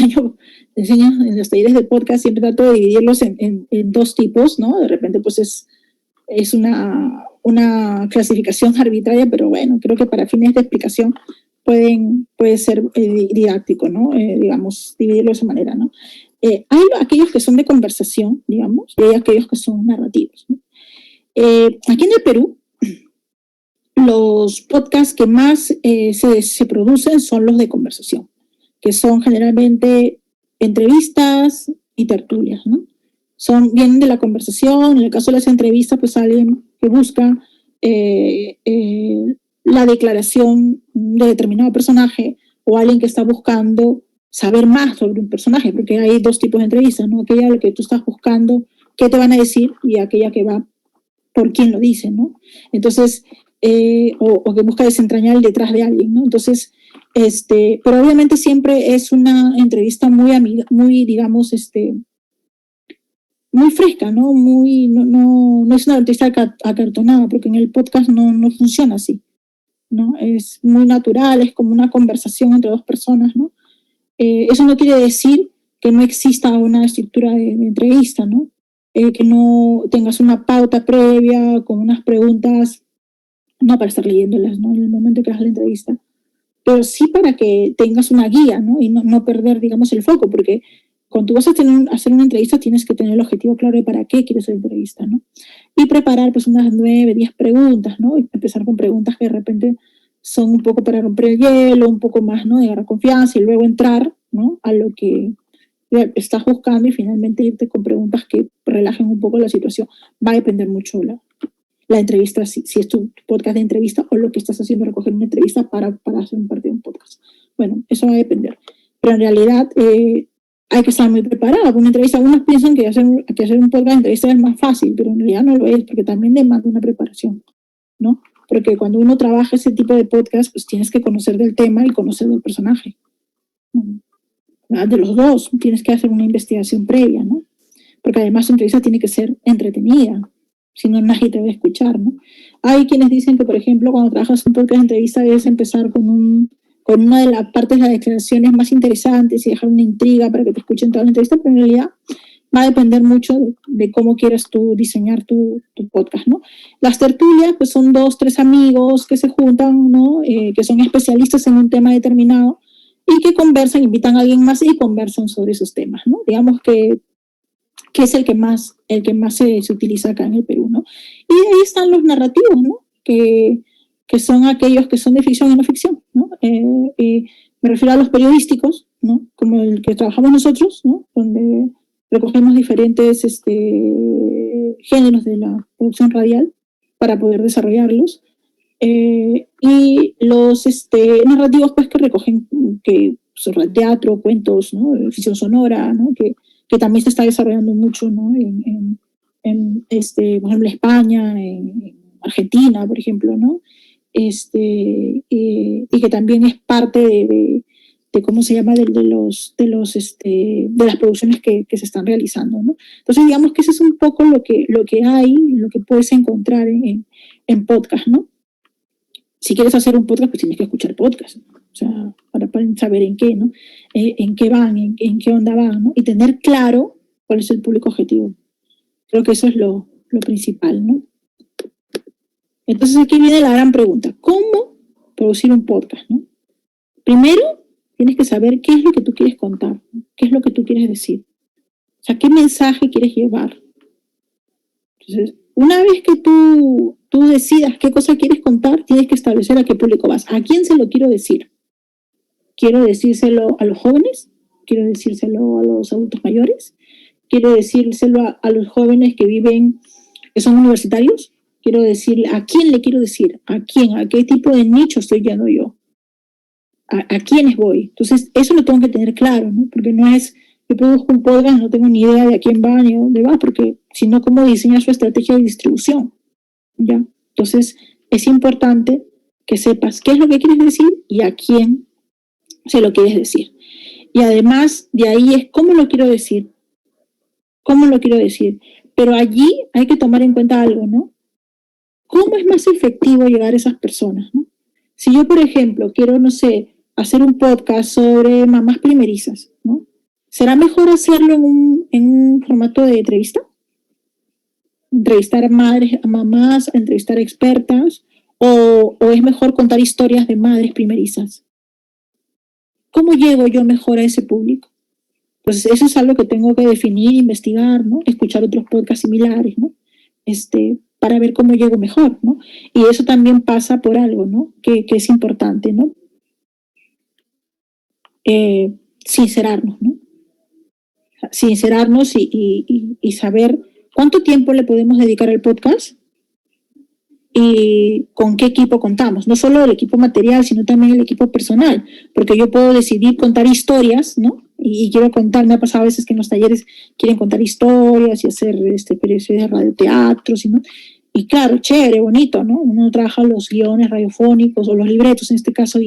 enseño en los talleres de podcast, siempre trato de dividirlos en dos tipos, ¿no? De repente, pues es una clasificación arbitraria, pero bueno, creo que para fines de explicación puede ser didáctico, ¿no? Digamos, dividirlo de esa manera, ¿no? Hay aquellos que son de conversación, digamos, y hay aquellos que son narrativos, ¿no? Aquí en el Perú, los podcasts que más se producen son los de conversación, que son generalmente entrevistas y tertulias, ¿no? Vienen de la conversación. En el caso de las entrevistas, pues alguien que busca la declaración de determinado personaje, o alguien que está buscando saber más sobre un personaje, porque hay dos tipos de entrevistas, ¿no? Aquella en la que tú estás buscando qué te van a decir, y aquella que va por quién lo dice, ¿no? Entonces, o que busca desentrañar el detrás de alguien, ¿no? Entonces, pero obviamente siempre es una entrevista muy, digamos, muy fresca, ¿no? No es una entrevista acartonada, porque en el podcast no funciona así, ¿no? Es muy natural, es como una conversación entre dos personas, ¿no? Eso no quiere decir que no exista una estructura de entrevista, ¿no? Que no tengas una pauta previa con unas preguntas, no para estar leyéndolas, ¿no? En el momento que hagas la entrevista, pero sí para que tengas una guía, ¿no? Y no perder, digamos, el foco, porque cuando tú vas a hacer una entrevista tienes que tener el objetivo claro de para qué quieres hacer la entrevista, ¿no? Y preparar pues unas 9, 10 preguntas, ¿no? Y empezar con preguntas que de repente son un poco para romper el hielo, un poco más, ¿no? De agarrar confianza, y luego entrar, ¿no? A lo que estás buscando, y finalmente irte con preguntas que relajen un poco la situación. Va a depender mucho la entrevista, si es tu podcast de entrevista, o lo que estás haciendo, recoger una entrevista para hacer parte de un podcast. Bueno, eso va a depender. Pero en realidad hay que estar muy preparado. Con una entrevista, algunos piensan que hacer un podcast de entrevista es más fácil, pero en realidad no lo es, porque también demanda una preparación, ¿no? Porque cuando uno trabaja ese tipo de podcast, pues tienes que conocer del tema y conocer del personaje, ¿no? De los dos, tienes que hacer una investigación previa, ¿no? Porque además la entrevista tiene que ser entretenida, si no nadie te va a escuchar, ¿no? Hay quienes dicen que, por ejemplo, cuando trabajas un podcast de entrevista debes empezar con una de las partes de las declaraciones más interesantes y dejar una intriga para que te escuchen toda la entrevista, pero en realidad va a depender mucho de cómo quieras tú diseñar tu podcast, ¿no? Las tertulias, pues son 2, 3 amigos que se juntan, ¿no? Que son especialistas en un tema determinado y que conversan, invitan a alguien más y conversan sobre esos temas, ¿no? Digamos que es el que más se utiliza acá en el Perú, ¿no? Y ahí están los narrativos, ¿no? Que son aquellos que son de ficción y no ficción, ¿no? Me refiero a los periodísticos, ¿no? Como el que trabajamos nosotros, ¿no? Donde recogemos diferentes géneros de la producción radial para poder desarrollarlos. Y los narrativos, pues, que recogen sobre teatro, cuentos, ¿no? Ficción sonora, ¿no? Que también se está desarrollando mucho, ¿no? Por ejemplo, España, en Argentina, por ejemplo, ¿no? Y que también es parte de cómo se llama, de las producciones que se están realizando, ¿no? Entonces, digamos que eso es un poco lo que hay, lo que puedes encontrar en podcast, ¿no? Si quieres hacer un podcast, pues tienes que escuchar podcast, ¿no? O sea, para saber en qué, ¿no? En qué van, en qué onda van, ¿no? Y tener claro cuál es el público objetivo. Creo que eso es lo principal, ¿no? Entonces aquí viene la gran pregunta: ¿cómo producir un podcast, ¿no? Primero, tienes que saber qué es lo que tú quieres contar, ¿no? ¿Qué es lo que tú quieres decir? O sea, ¿qué mensaje quieres llevar? Entonces, una vez que tú decidas qué cosa quieres contar, tienes que establecer a qué público vas. ¿A quién se lo quiero decir? ¿Quiero decírselo a los jóvenes? ¿Quiero decírselo a los adultos mayores? ¿Quiero decírselo a los jóvenes que son universitarios? Quiero decirle, ¿a quién le quiero decir? ¿A quién? ¿A qué tipo de nicho estoy yendo yo? ¿A quiénes voy? Entonces, eso lo tengo que tener claro, ¿no? Porque no es, yo produzco un podcast, no tengo ni idea de a quién va ni a dónde va, porque si no, ¿cómo diseñar su estrategia de distribución? ¿Ya? Entonces, es importante que sepas qué es lo que quieres decir y a quién se lo quieres decir. Y además, de ahí es cómo lo quiero decir. ¿Cómo lo quiero decir? Pero allí hay que tomar en cuenta algo, ¿no? ¿Cómo es más efectivo llegar a esas personas, ¿no? Si yo, por ejemplo, quiero, no sé, hacer un podcast sobre mamás primerizas, ¿no? ¿Será mejor hacerlo en un formato de entrevista? Entrevistar a madres, a mamás, entrevistar a expertas, o es mejor contar historias de madres primerizas. ¿Cómo llego yo mejor a ese público? Pues eso es algo que tengo que definir, investigar, ¿no? Escuchar otros podcasts similares, ¿no? Para ver cómo llego mejor, ¿no? Y eso también pasa por algo, ¿no? Que es importante, ¿no? Sincerarnos, ¿no? Sincerarnos y saber cuánto tiempo le podemos dedicar al podcast y con qué equipo contamos. No solo el equipo material, sino también el equipo personal, porque yo puedo decidir contar historias, ¿no? Y quiero contar, me ha pasado a veces que en los talleres quieren contar historias y hacer periodos de radioteatro, ¿no? Y claro, chévere, bonito, ¿no? Uno trabaja los guiones radiofónicos o los libretos en este caso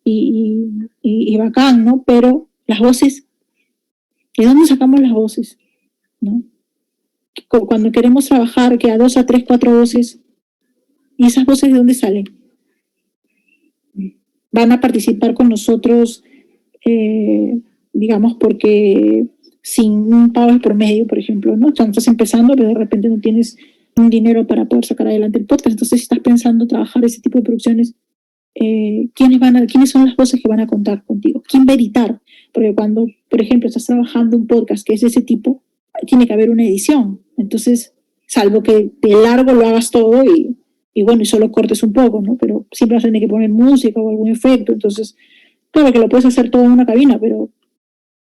y bacán, ¿no? Pero las voces, ¿de dónde sacamos las voces? ¿No? Cuando queremos trabajar, que a 2, a 3, 4 voces, ¿y esas voces de dónde salen? Van a participar con nosotros, digamos, porque sin un pago por medio, por ejemplo, ¿no? O sea, estás empezando, pero de repente no tienes un dinero para poder sacar adelante el podcast. Entonces, si estás pensando trabajar ese tipo de producciones, ¿quiénes son las voces que van a contar contigo? ¿Quién va a editar? Porque cuando, por ejemplo, estás trabajando un podcast que es de ese tipo, tiene que haber una edición. Entonces, salvo que de largo lo hagas todo y bueno, y solo cortes un poco, ¿no? Pero siempre vas a tener que poner música o algún efecto. Entonces, claro que lo puedes hacer todo en una cabina, pero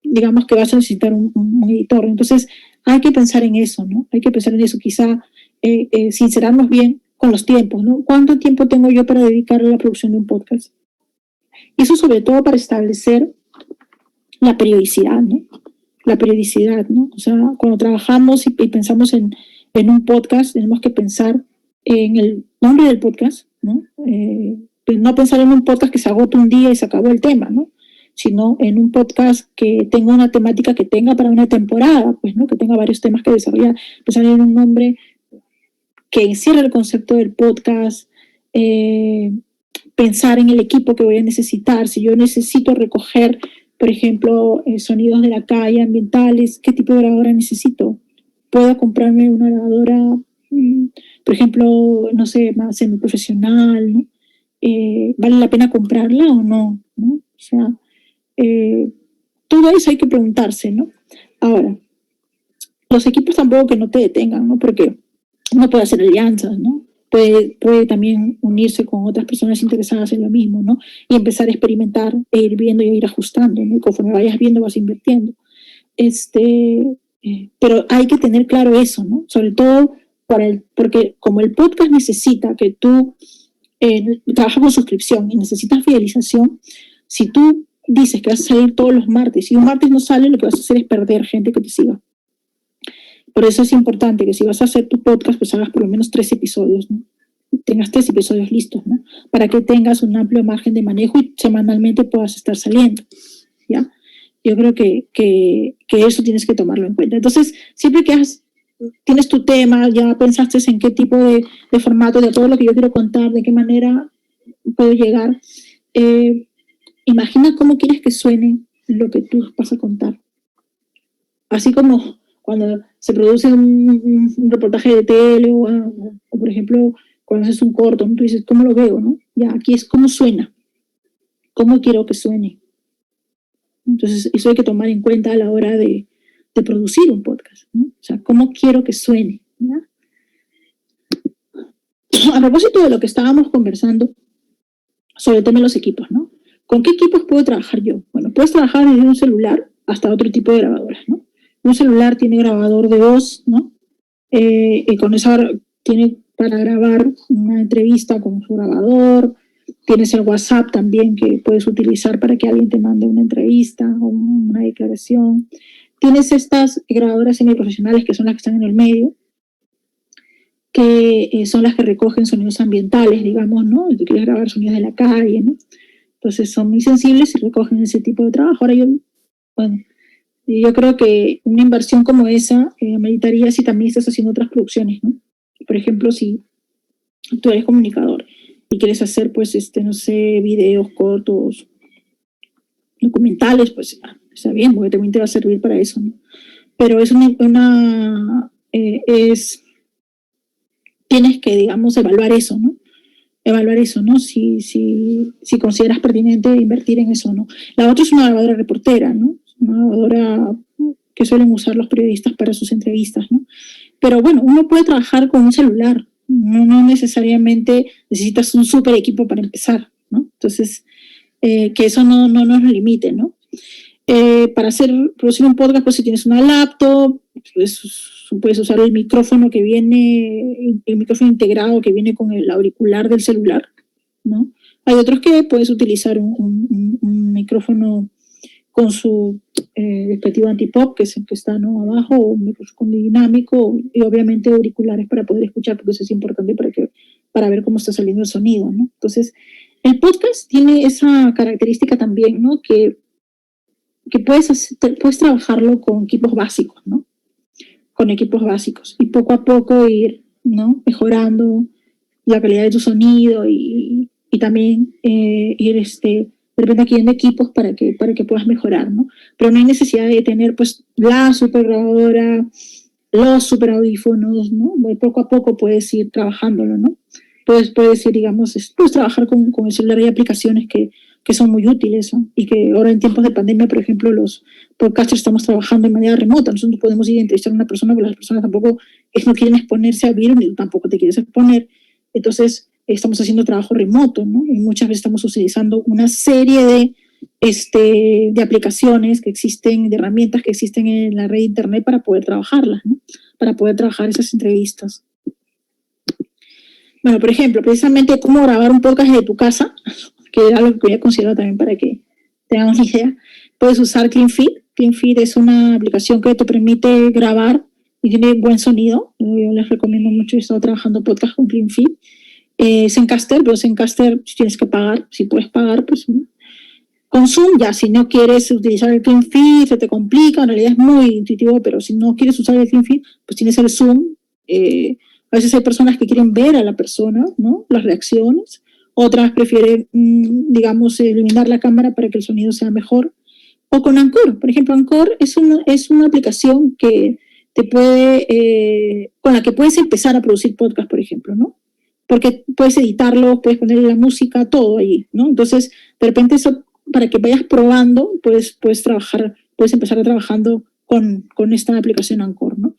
digamos que vas a necesitar un editor. Entonces, hay que pensar en eso, ¿no? Hay que pensar en eso. Quizá sincerarnos bien con los tiempos, ¿no? ¿Cuánto tiempo tengo yo para dedicar a la producción de un podcast? Y eso sobre todo para establecer la periodicidad, ¿no? La periodicidad, ¿no? O sea, cuando trabajamos y pensamos en un podcast, tenemos que pensar en el nombre del podcast, ¿no? No pensar en un podcast que se agota un día y se acabó el tema, ¿no? Sino en un podcast que tenga una temática que tenga para una temporada, pues, ¿no? Que tenga varios temas que desarrollar. Pensar en un nombre que encierre el concepto del podcast, pensar en el equipo que voy a necesitar. Si yo necesito recoger, por ejemplo, sonidos de la calle, ambientales, ¿qué tipo de grabadora necesito? ¿Puedo comprarme una grabadora, por ejemplo, no sé, más semiprofesional, ¿no? ¿Vale la pena comprarla o no? ¿No? O sea, todo eso hay que preguntarse, ¿no? Ahora, los equipos tampoco que no te detengan, ¿no? Porque uno puede hacer alianzas, ¿no? Puede también unirse con otras personas interesadas en lo mismo, ¿no? Y empezar a experimentar e ir viendo y ir ajustando, ¿no? Y conforme vayas viendo, vas invirtiendo. Pero hay que tener claro eso, ¿no? Sobre todo porque como el podcast necesita que tú trabajas con suscripción y necesitas fidelización, si tú dices que vas a salir todos los martes y un martes no sale, lo que vas a hacer es perder gente que te siga. Por eso es importante que si vas a hacer tu podcast, pues hagas por lo menos 3 episodios, ¿no? Tengas 3 episodios listos, ¿no? Para que tengas un amplio margen de manejo y semanalmente puedas estar saliendo, ¿ya? Yo creo que eso tienes que tomarlo en cuenta. Entonces, siempre que tienes tu tema, ya pensaste en qué tipo de formato, de todo lo que yo quiero contar, de qué manera puedo llegar, imagina cómo quieres que suene lo que tú vas a contar. Así como cuando se produce un reportaje de tele o por ejemplo, cuando haces un corto, ¿no? Tú dices, ¿cómo lo veo? ¿No? Ya, aquí es cómo suena, cómo quiero que suene. Entonces, eso hay que tomar en cuenta a la hora de producir un podcast, ¿no? O sea, ¿cómo quiero que suene? ¿Ya? A propósito de lo que estábamos conversando sobre el tema de los equipos, ¿no? ¿Con qué equipos puedo trabajar yo? Bueno, puedes trabajar desde un celular hasta otro tipo de grabadoras, ¿no? Un celular tiene grabador de voz, ¿no? Y con eso tiene para grabar una entrevista con su grabador. Tienes el WhatsApp también que puedes utilizar para que alguien te mande una entrevista o una declaración. Tienes estas grabadoras semiprofesionales que son las que están en el medio, que son las que recogen sonidos ambientales, digamos, ¿no? Si tú quieres grabar sonidos de la calle, ¿no? Entonces son muy sensibles y recogen ese tipo de trabajo. Ahora yo, bueno, Y yo creo que una inversión como esa ameritaría si también estás haciendo otras producciones, ¿no? Por ejemplo, si tú eres comunicador y quieres hacer, pues, no sé, videos cortos, documentales, pues está bien, porque también te va a servir para eso, ¿no? Pero es tienes que, digamos, evaluar eso, ¿no? Si consideras pertinente invertir en eso, ¿no? La otra es una grabadora reportera, ¿no? Una grabadora que suelen usar los periodistas para sus entrevistas, ¿no? Pero bueno, uno puede trabajar con un celular, no necesariamente necesitas un súper equipo para empezar, ¿no? Entonces, que eso no nos limite, ¿no? Para producir un podcast, pues si tienes una laptop, pues puedes usar el micrófono integrado que viene con el auricular del celular, ¿no? Hay otros que puedes utilizar un micrófono con su respectivo antipop, que es el que está, ¿no?, abajo, o un micrófono dinámico, y obviamente auriculares para poder escuchar, porque eso es importante para ver cómo está saliendo el sonido, ¿no? Entonces, el podcast tiene esa característica también, ¿no?, que puedes trabajarlo con equipos básicos, ¿no? Con equipos básicos, y poco a poco ir, ¿no?, mejorando la calidad de tu sonido y también ir de repente adquiriendo equipos para que puedas mejorar, ¿no? Pero no hay necesidad de tener, pues, la super grabadora, los super audífonos, ¿no? Poco a poco puedes ir trabajándolo, ¿no? Puedes ir, digamos, puedes trabajar con el celular. Hay aplicaciones que son muy útiles, ¿no? Y que ahora en tiempos de pandemia, por ejemplo, los podcasters estamos trabajando de manera remota. Nosotros podemos ir a entrevistar a una persona, porque las personas tampoco no quieren exponerse al virus, ni tú tampoco te quieres exponer. Entonces, estamos haciendo trabajo remoto, ¿no? Y muchas veces estamos utilizando una serie de aplicaciones que existen, de herramientas que existen en la red de internet para poder trabajarlas, ¿no? Para poder trabajar esas entrevistas. Bueno, por ejemplo, precisamente cómo grabar un podcast desde tu casa, que era algo que había considerado también para que tengamos una idea. Puedes usar CleanFeed. CleanFeed es una aplicación que te permite grabar y tiene buen sonido. Yo les recomiendo mucho. He estado trabajando podcast con CleanFeed. Zencastr, pero Zencastr tienes que pagar. Si puedes pagar, pues con Zoom ya. Si no quieres utilizar el CleanFeed, se te complica. En realidad es muy intuitivo, pero si no quieres usar el CleanFeed, pues tienes el Zoom. A veces hay personas que quieren ver a la persona, ¿no?, las reacciones. Otras prefieren, digamos, eliminar la cámara para que el sonido sea mejor. O con Anchor. Por ejemplo, Anchor es una aplicación que con la que puedes empezar a producir podcast, por ejemplo, ¿no? Porque puedes editarlo, puedes ponerle la música, todo allí, ¿no? Entonces, de repente eso, para que vayas probando, puedes empezar trabajando con esta aplicación Anchor, ¿no?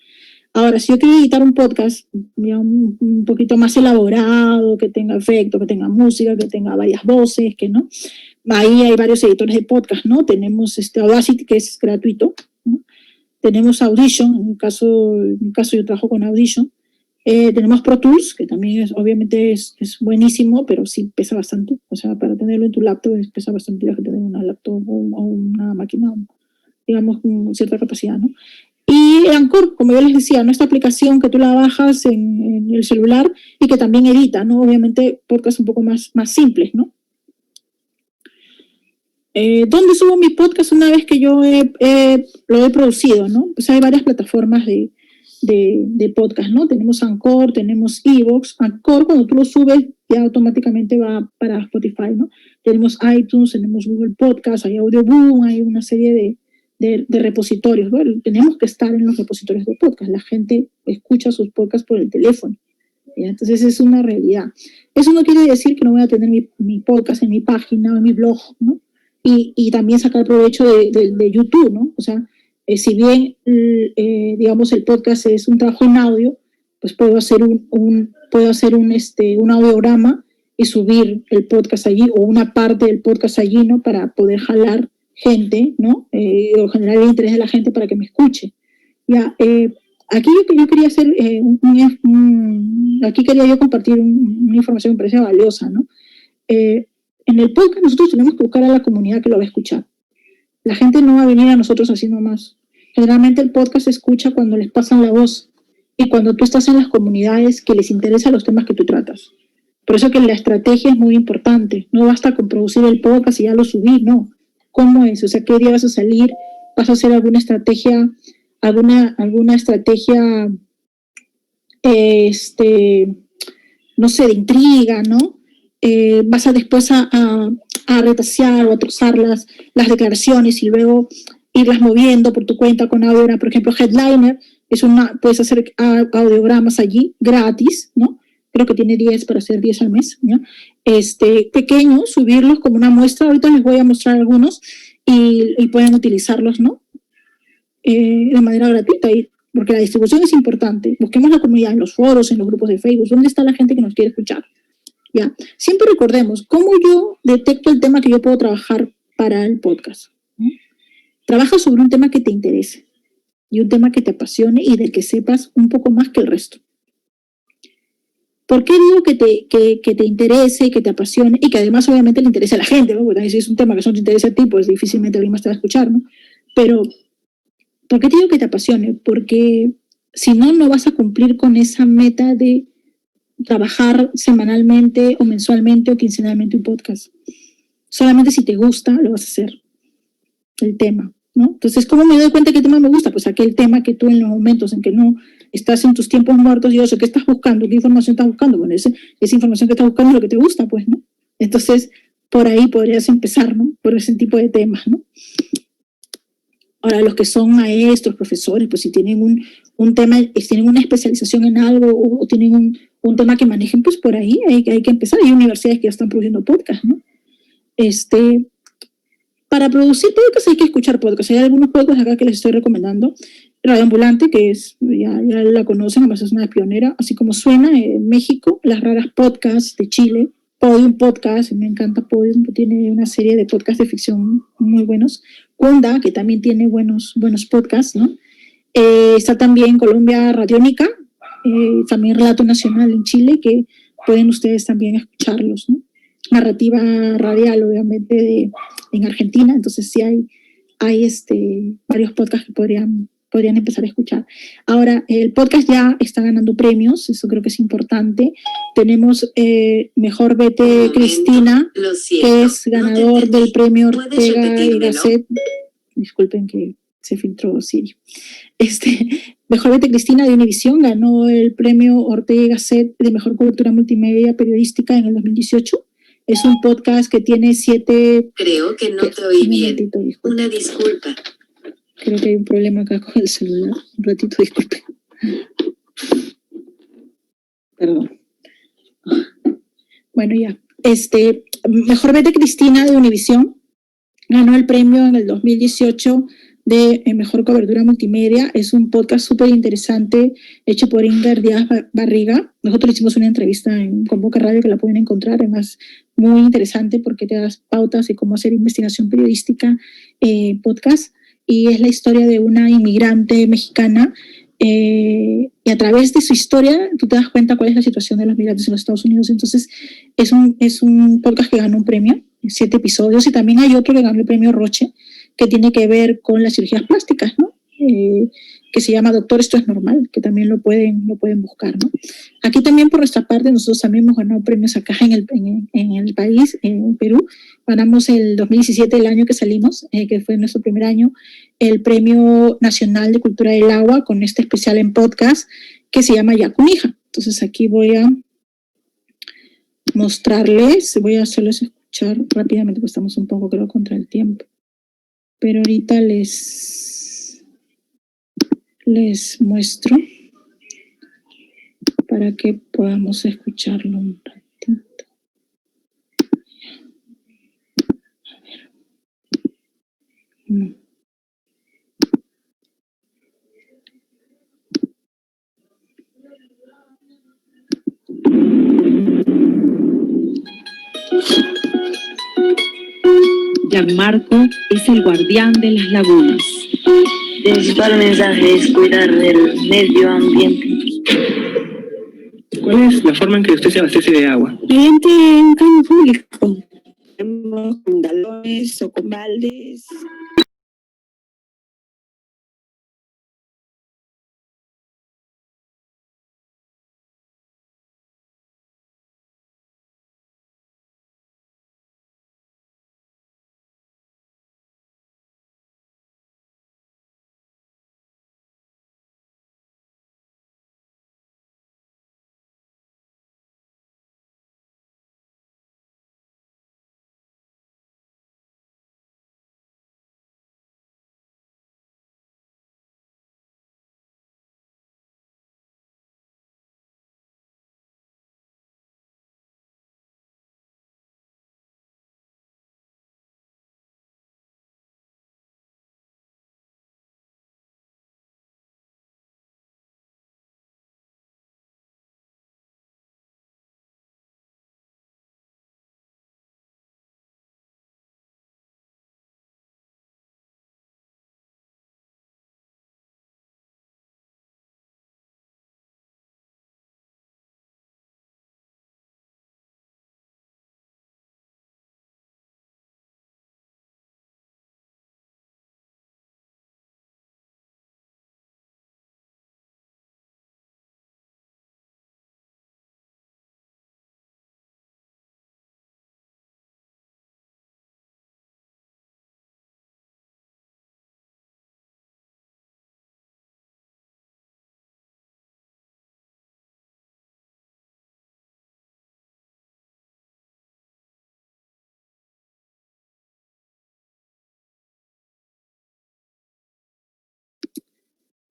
Ahora, si yo quiero editar un podcast ya un poquito más elaborado, que tenga efecto, que tenga música, que tenga varias voces, ¿no? Ahí hay varios editores de podcast, ¿no? Tenemos Audacity, que es gratuito, ¿no? Tenemos Audition, en mi caso yo trabajo con Audition. Tenemos Pro Tools, que también obviamente es buenísimo, pero sí pesa bastante. O sea, para tenerlo en tu laptop pesa bastante, tienes que tener una laptop o una máquina, digamos, con cierta capacidad, ¿no? Y Anchor, como yo les decía, ¿no?, esta aplicación que tú la bajas en el celular y que también edita, ¿no? Obviamente podcasts un poco más simples, ¿no? ¿Dónde subo mi podcast una vez que yo lo he producido, ¿no? Pues hay varias plataformas de podcast, ¿no? Tenemos Anchor, tenemos Evox. Anchor, cuando tú lo subes, ya automáticamente va para Spotify, ¿no? Tenemos iTunes, tenemos Google Podcast, hay Audioboom, hay una serie de repositorios, ¿no? Tenemos que estar en los repositorios de podcast. La gente escucha sus podcasts por el teléfono, ¿ya? Entonces es una realidad. Eso no quiere decir que no voy a tener mi podcast en mi página o en mi blog, ¿no? Y también sacar provecho de YouTube, ¿no? O sea, si bien, digamos, el podcast es un trabajo en audio, pues puedo hacer un audiograma y subir el podcast allí, o una parte del podcast allí, ¿no? Para poder jalar gente, ¿no? O generar el interés de la gente para que me escuche. Ya, aquí yo quería hacer, aquí quería yo compartir una información que me parece valiosa, ¿no? En el podcast nosotros tenemos que buscar a la comunidad que lo va a escuchar. La gente no va a venir a nosotros así nomás. Generalmente el podcast se escucha cuando les pasan la voz y cuando tú estás en las comunidades que les interesan los temas que tú tratas. Por eso que la estrategia es muy importante. No basta con producir el podcast y ya lo subí, no. ¿Cómo es? O sea, ¿qué día vas a salir? vas a hacer alguna estrategia, no sé, de intriga, ¿no? Vas a después a retasear o a trozar las declaraciones y luego irlas moviendo por tu cuenta con audio. Por ejemplo, Headliner, puedes hacer audiogramas allí gratis, ¿no? Creo que tiene 10 para hacer 10 al mes, ¿no? Pequeños, subirlos como una muestra. Ahorita les voy a mostrar algunos y pueden utilizarlos, ¿no? De manera gratuita, porque la distribución es importante. Busquemos la comunidad en los foros, en los grupos de Facebook. ¿Dónde está la gente que nos quiere escuchar? ¿Ya? Siempre recordemos cómo yo detecto el tema que yo puedo trabajar para el podcast, ¿no? Trabaja sobre un tema que te interese y un tema que te apasione y del que sepas un poco más que el resto. ¿Por qué digo que te interese, que te apasione y que además obviamente le interese a la gente, ¿no? Porque si es un tema que no te interesa a ti, pues difícilmente alguien más te va a escuchar, ¿no? Pero, ¿por qué te digo que te apasione? Porque si no, no vas a cumplir con esa meta de trabajar semanalmente o mensualmente o quincenalmente un podcast. Solamente si te gusta, lo vas a hacer, el tema, ¿no? Entonces, ¿cómo me doy cuenta qué tema me gusta? Pues aquel tema que tú en los momentos en que no estás en tus tiempos muertos, yo sé qué estás buscando, qué información estás buscando. Bueno, esa información que estás buscando es lo que te gusta, pues, ¿no? Entonces, por ahí podrías empezar, ¿no? Por ese tipo de temas, ¿no? Ahora, los que son maestros, profesores, pues si tienen un tema, tienen una especialización en algo o tienen un tema que manejen, pues por ahí hay que empezar. Hay universidades que ya están produciendo podcast, ¿no? Para producir podcast hay que escuchar podcast. Hay algunos podcasts acá que les estoy recomendando. Radio Ambulante, que ya la conocen, además es una pionera, así como Suena en México, Las Raras Podcasts de Chile, Podium Podcast, me encanta Podium, tiene una serie de podcasts de ficción muy buenos. Kunda, que también tiene buenos podcasts, ¿no? Está también Colombia Radiónica, también Relato Nacional en Chile, que pueden ustedes también escucharlos, ¿no? Narrativa radial, obviamente, en Argentina, entonces sí hay varios podcasts que podrían empezar a escuchar. Ahora, el podcast ya está ganando premios, eso creo que es importante. Tenemos Mejor Vete Cristina, que es ganador del premio Ortega y Gasset. Disculpen que se filtró Siri. Mejor Vete Cristina de Univisión ganó el premio Ortega y Gasset de Mejor Cobertura Multimedia Periodística en el 2018. Es un podcast que tiene 7... Creo que no te oí bien. Una disculpa. Creo que hay un problema acá con el celular. Un ratito, disculpe. Perdón. Bueno, ya. Mejor Vete Cristina de Univisión ganó el premio en el 2018 de Mejor Cobertura Multimedia. Es un podcast súper interesante hecho por Inger Díaz Barriga. Nosotros hicimos una entrevista en Convoca Radio que la pueden encontrar, además muy interesante porque te das pautas de cómo hacer investigación periodística, podcast, y es la historia de una inmigrante mexicana y a través de su historia tú te das cuenta cuál es la situación de los migrantes en los Estados Unidos. Entonces es un podcast que ganó un premio, 7 episodios, y también hay otro que ganó el premio Roche, que tiene que ver con las cirugías plásticas, ¿no? Que se llama Doctor, esto es normal, que también lo pueden buscar, ¿no? Aquí también por nuestra parte nosotros también hemos ganado premios acá en el país, en Perú. Ganamos el 2017, el año que salimos, que fue nuestro primer año, el Premio Nacional de Cultura del Agua con este especial en podcast que se llama Yacunija. Entonces aquí voy a mostrarles, voy a hacerles escuchar rápidamente, porque estamos un poco, creo, contra el tiempo. Pero ahorita les muestro para que podamos escucharlo un ratito. A ver. Gianmarco es el guardián de las lagunas. El principal mensaje es cuidar del medio ambiente. ¿Cuál es la forma en que usted se abastece de agua? Mediante un caño público. Tenemos con galones o con baldes.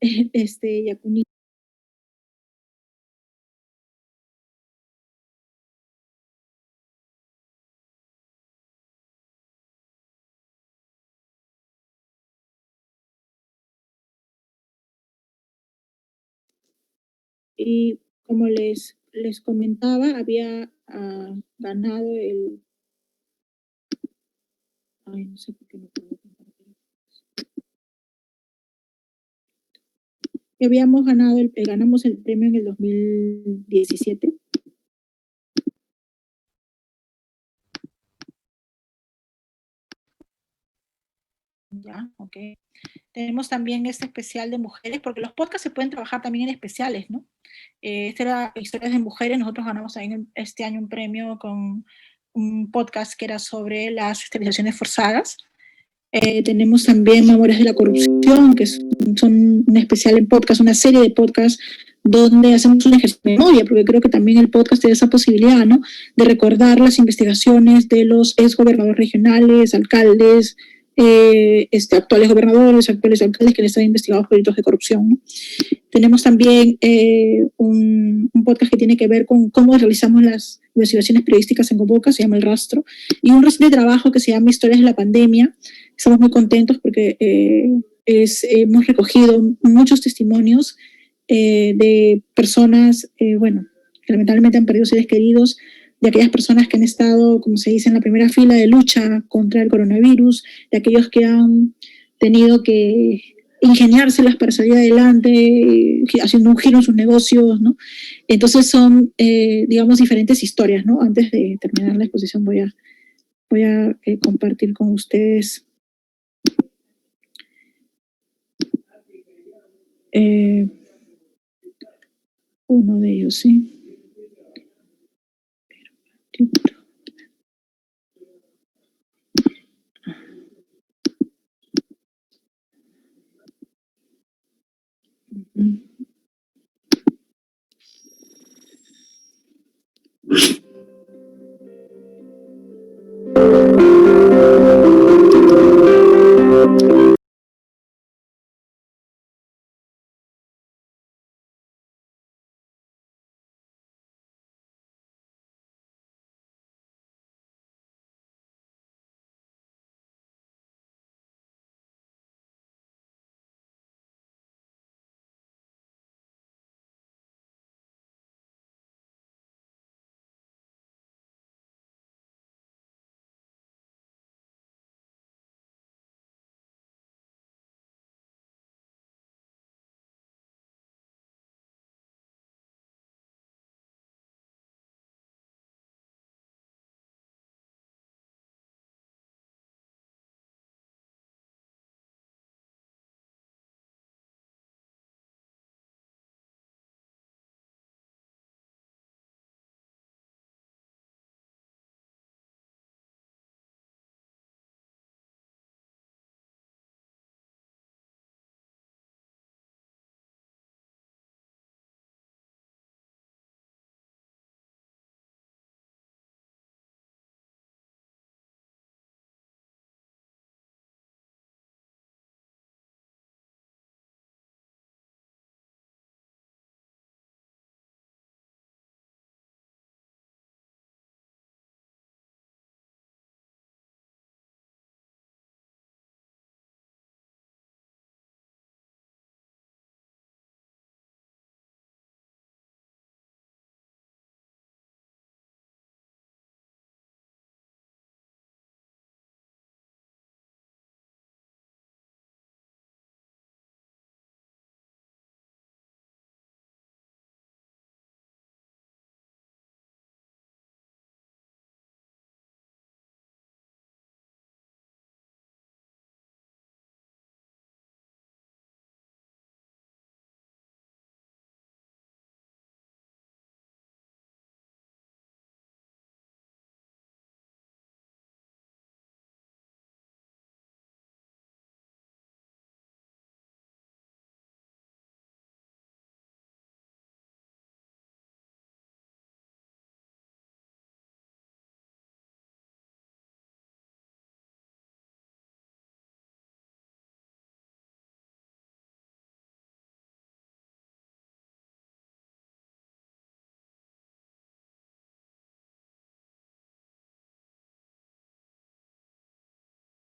Yacuni. Y como les comentaba, había ganado el... Ay, no sé por qué no puedo compartir. Que habíamos ganado ganamos el premio en el 2017. Ya, ok. Tenemos también este especial de mujeres, porque los podcasts se pueden trabajar también en especiales, ¿no? Este era Historias de Mujeres. Nosotros ganamos también este año un premio con un podcast que era sobre las esterilizaciones forzadas. Tenemos también Memorias de la Corrupción, que son un especial en podcast, una serie de podcasts donde hacemos un ejercicio de memoria, porque creo que también el podcast tiene esa posibilidad, ¿no? De recordar las investigaciones de los exgobernadores regionales, alcaldes, actuales gobernadores, actuales alcaldes que han estado investigados por delitos de corrupción, ¿no? Tenemos también un podcast que tiene que ver con cómo realizamos las investigaciones periodísticas en Convoca, se llama El Rastro, y un reciente trabajo que se llama Historias de la Pandemia. Estamos muy contentos porque hemos recogido muchos testimonios de personas, que lamentablemente han perdido seres queridos, de aquellas personas que han estado, como se dice, en la primera fila de lucha contra el coronavirus, de aquellos que han tenido que ingeniárselas para salir adelante, haciendo un giro en sus negocios, ¿no? Entonces son, digamos, diferentes historias, ¿no? Antes de terminar la exposición voy a compartir con ustedes uno de ellos, ¿sí?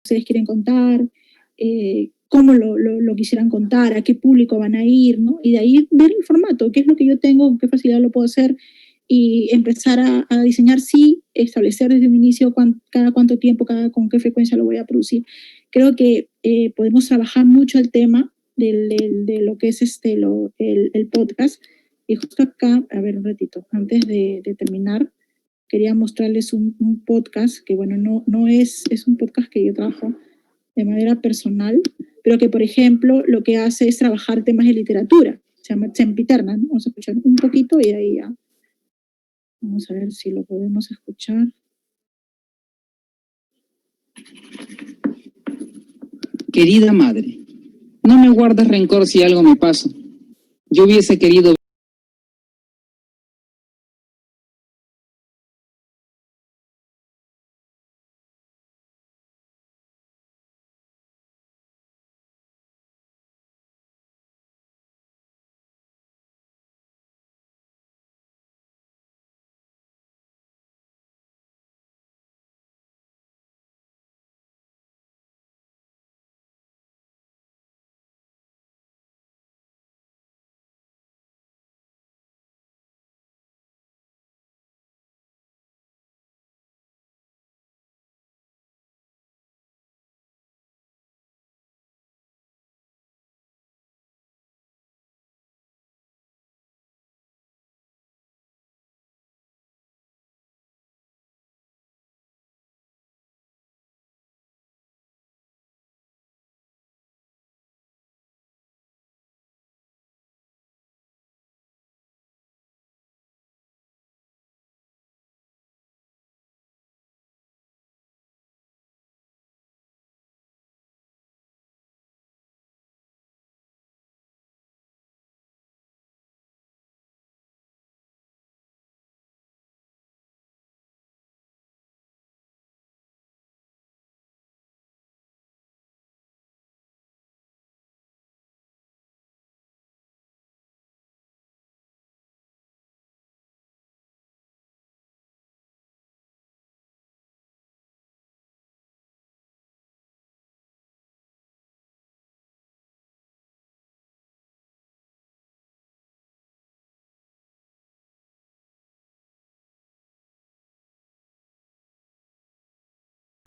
ustedes quieren contar, cómo lo quisieran contar, a qué público van a ir, ¿no? Y de ahí ver el formato, qué es lo que yo tengo, con qué facilidad lo puedo hacer, y empezar a diseñar, sí, establecer desde un inicio cada cuánto tiempo, con qué frecuencia lo voy a producir. Creo que podemos trabajar mucho el tema de lo que es el podcast. Y justo acá, a ver un ratito, antes de terminar, quería mostrarles un podcast que, bueno, no es un podcast que yo trabajo de manera personal, pero que, por ejemplo, lo que hace es trabajar temas de literatura. Se llama Sempiterna, ¿no? Vamos a escuchar un poquito y ahí ya. Vamos a ver si lo podemos escuchar. Querida madre, no me guardes rencor si algo me pasa. Yo hubiese querido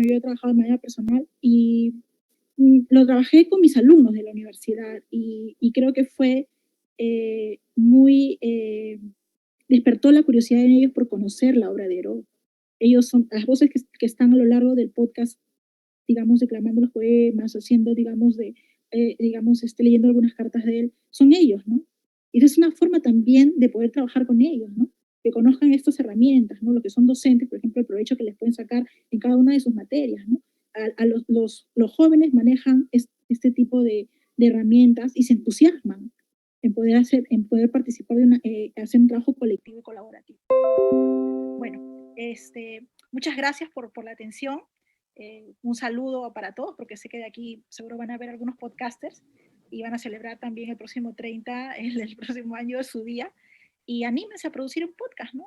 Yo he trabajado de manera personal y lo trabajé con mis alumnos de la universidad y creo que fue despertó la curiosidad en ellos por conocer la obra de Heró. Ellos son las voces que están a lo largo del podcast, digamos, declamando los poemas, haciendo, digamos, leyendo algunas cartas de él, son ellos, ¿no? Y esa es una forma también de poder trabajar con ellos, ¿no? Que conozcan estas herramientas, ¿no? Los que son docentes, por ejemplo, el provecho que les pueden sacar en cada una de sus materias, ¿no? Los jóvenes manejan este tipo de herramientas y se entusiasman en poder participar hacer un trabajo colectivo y colaborativo. Bueno, muchas gracias por la atención. Un saludo para todos, porque sé que de aquí seguro van a ver algunos podcasters y van a celebrar también el próximo 30, el próximo año de su día. Y anímense a producir un podcast, ¿no?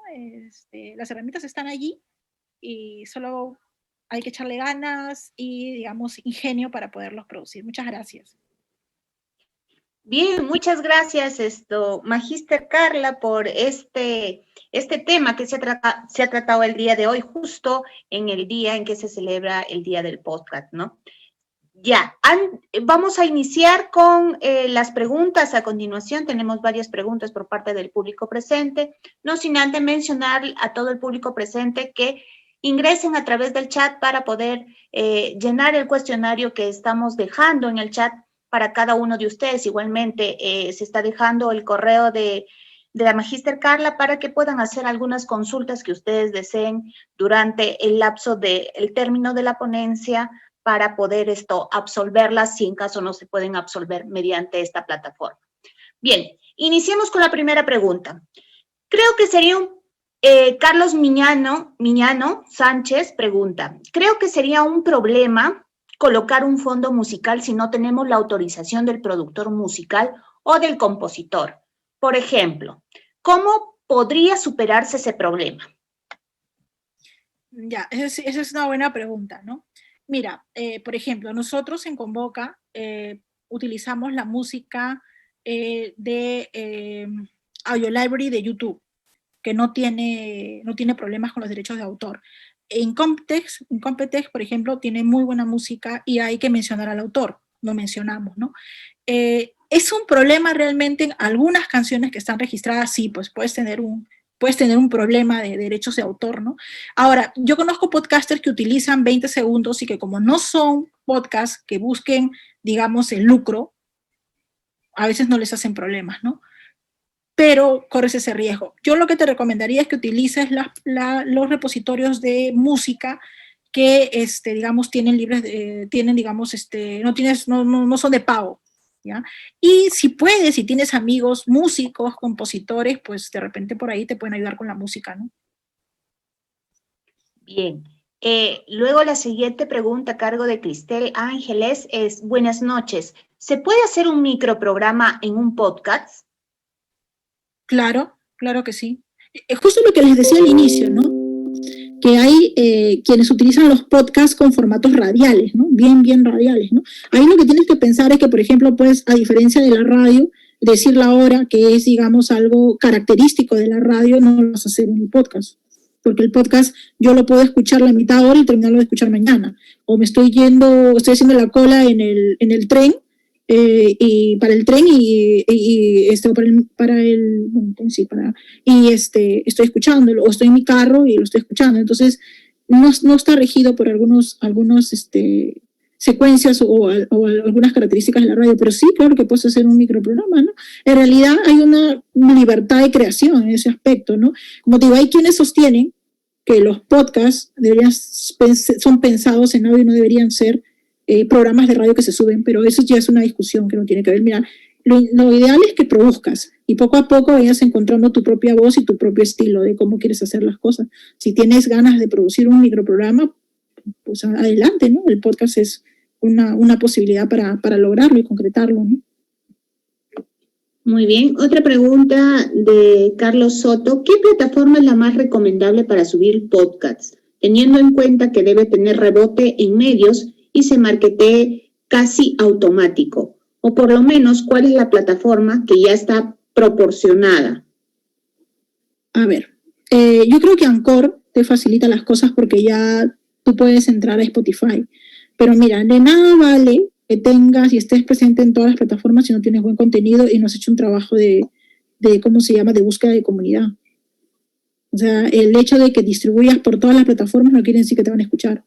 Las herramientas están allí y solo hay que echarle ganas y, digamos, ingenio para poderlos producir. Muchas gracias. Bien, muchas gracias, Magíster Carla, por este tema que se ha tratado el día de hoy, justo en el día en que se celebra el Día del Podcast, ¿no? Ya, vamos a iniciar con las preguntas. A continuación tenemos varias preguntas por parte del público presente, no sin antes mencionar a todo el público presente que ingresen a través del chat para poder llenar el cuestionario que estamos dejando en el chat para cada uno de ustedes. Igualmente se está dejando el correo de la Magíster Carla para que puedan hacer algunas consultas que ustedes deseen durante el lapso del término de la ponencia para poder absolverlas si en caso no se pueden absolver mediante esta plataforma. Bien, iniciemos con la primera pregunta. Creo que sería Carlos Miñano Sánchez pregunta, creo que sería un problema colocar un fondo musical si no tenemos la autorización del productor musical o del compositor. Por ejemplo, ¿cómo podría superarse ese problema? Ya, esa es una buena pregunta, ¿no? Mira, por ejemplo, nosotros en Convoca utilizamos la música de Audio Library de YouTube, que no tiene problemas con los derechos de autor. En Competex, por ejemplo, tiene muy buena música y hay que mencionar al autor, lo mencionamos, ¿no? Es un problema realmente en algunas canciones que están registradas, sí, pues puedes tener un problema de derechos de autor, ¿no? Ahora, yo conozco podcasters que utilizan 20 segundos y que como no son podcasts que busquen, digamos, el lucro, a veces no les hacen problemas, ¿no? Pero corres ese riesgo. Yo lo que te recomendaría es que utilices los repositorios de música que, digamos, tienen libres, no son de pago, ¿ya? Y si puedes, si tienes amigos músicos, compositores, pues de repente por ahí te pueden ayudar con la música, ¿no? Bien. Luego la siguiente pregunta a cargo de Cristel Ángeles es: buenas noches. ¿Se puede hacer un microprograma en un podcast? Claro que sí. Es justo lo que les decía al inicio, ¿no? Que hay quienes utilizan los podcasts con formatos radiales, ¿no? Bien radiales, ¿no? Ahí lo que tienes que pensar es que, por ejemplo, pues, a diferencia de la radio, decir la hora, que es, digamos, algo característico de la radio, no lo vas a hacer en el podcast. Porque el podcast yo lo puedo escuchar la mitad hora y terminarlo de escuchar mañana. O estoy haciendo la cola en el tren, y para el tren estoy escuchándolo, o estoy en mi carro y lo estoy escuchando. Entonces no está regido por algunos secuencias o algunas características de la radio, pero sí, claro que puedes hacer un microprograma, ¿no? En realidad hay una libertad de creación en ese aspecto, ¿no? Como te digo, hay quienes sostienen que los podcasts son pensados en audio y no deberían ser programas de radio que se suben, pero eso ya es una discusión que no tiene que ver. Mira, lo ideal es que produzcas y poco a poco vayas encontrando tu propia voz y tu propio estilo de cómo quieres hacer las cosas. Si tienes ganas de producir un microprograma, pues adelante, ¿no? El podcast es una posibilidad para lograrlo y concretarlo, ¿no? Muy bien. Otra pregunta de Carlos Soto. ¿Qué plataforma es la más recomendable para subir podcasts, teniendo en cuenta que debe tener rebote en medios y se marketee casi automático? O por lo menos, ¿cuál es la plataforma que ya está proporcionada? A ver, yo creo que Anchor te facilita las cosas porque ya tú puedes entrar a Spotify. Pero mira, de nada vale que tengas y estés presente en todas las plataformas si no tienes buen contenido y no has hecho un trabajo de ¿cómo se llama?, de búsqueda de comunidad. O sea, el hecho de que distribuyas por todas las plataformas no quiere decir que te van a escuchar.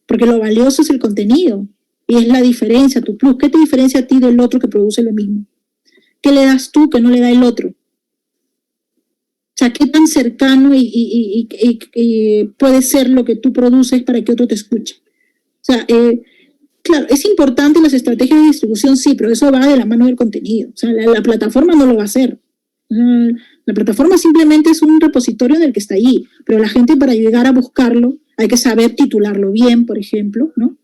Porque lo valioso es el contenido y es la diferencia, tu plus. ¿Qué te diferencia a ti del otro que produce lo mismo? ¿Qué le das tú que no le da el otro? O sea, ¿qué tan cercano y puede ser lo que tú produces para que otro te escuche? O sea, claro, es importante las estrategias de distribución, sí, pero eso va de la mano del contenido. O sea, la plataforma no lo va a hacer. La plataforma simplemente es un repositorio del que está allí, pero la gente, para llegar a buscarlo, hay que saber titularlo bien, por ejemplo, ¿no?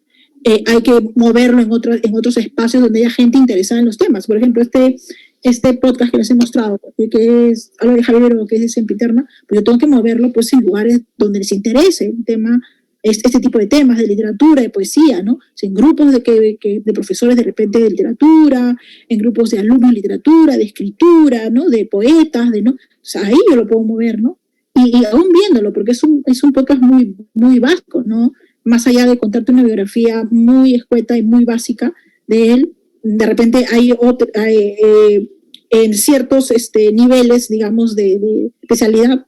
Hay que moverlo en otros espacios donde haya gente interesada en los temas. Por ejemplo, este podcast que les he mostrado, que es algo de Javier, que es de Sempiterna, pues yo tengo que moverlo pues en lugares donde les interese el tema, este tipo de temas de literatura, de poesía, ¿no? O sea, en grupos de profesores de repente de literatura, en grupos de alumnos de literatura, de escritura, ¿no? De poetas, ¿no? O sea, ahí yo lo puedo mover, ¿no? Y aún viéndolo, porque es un podcast muy básico, ¿no? Más allá de contarte una biografía muy escueta y muy básica de él, de repente hay en ciertos niveles, digamos, de especialidad,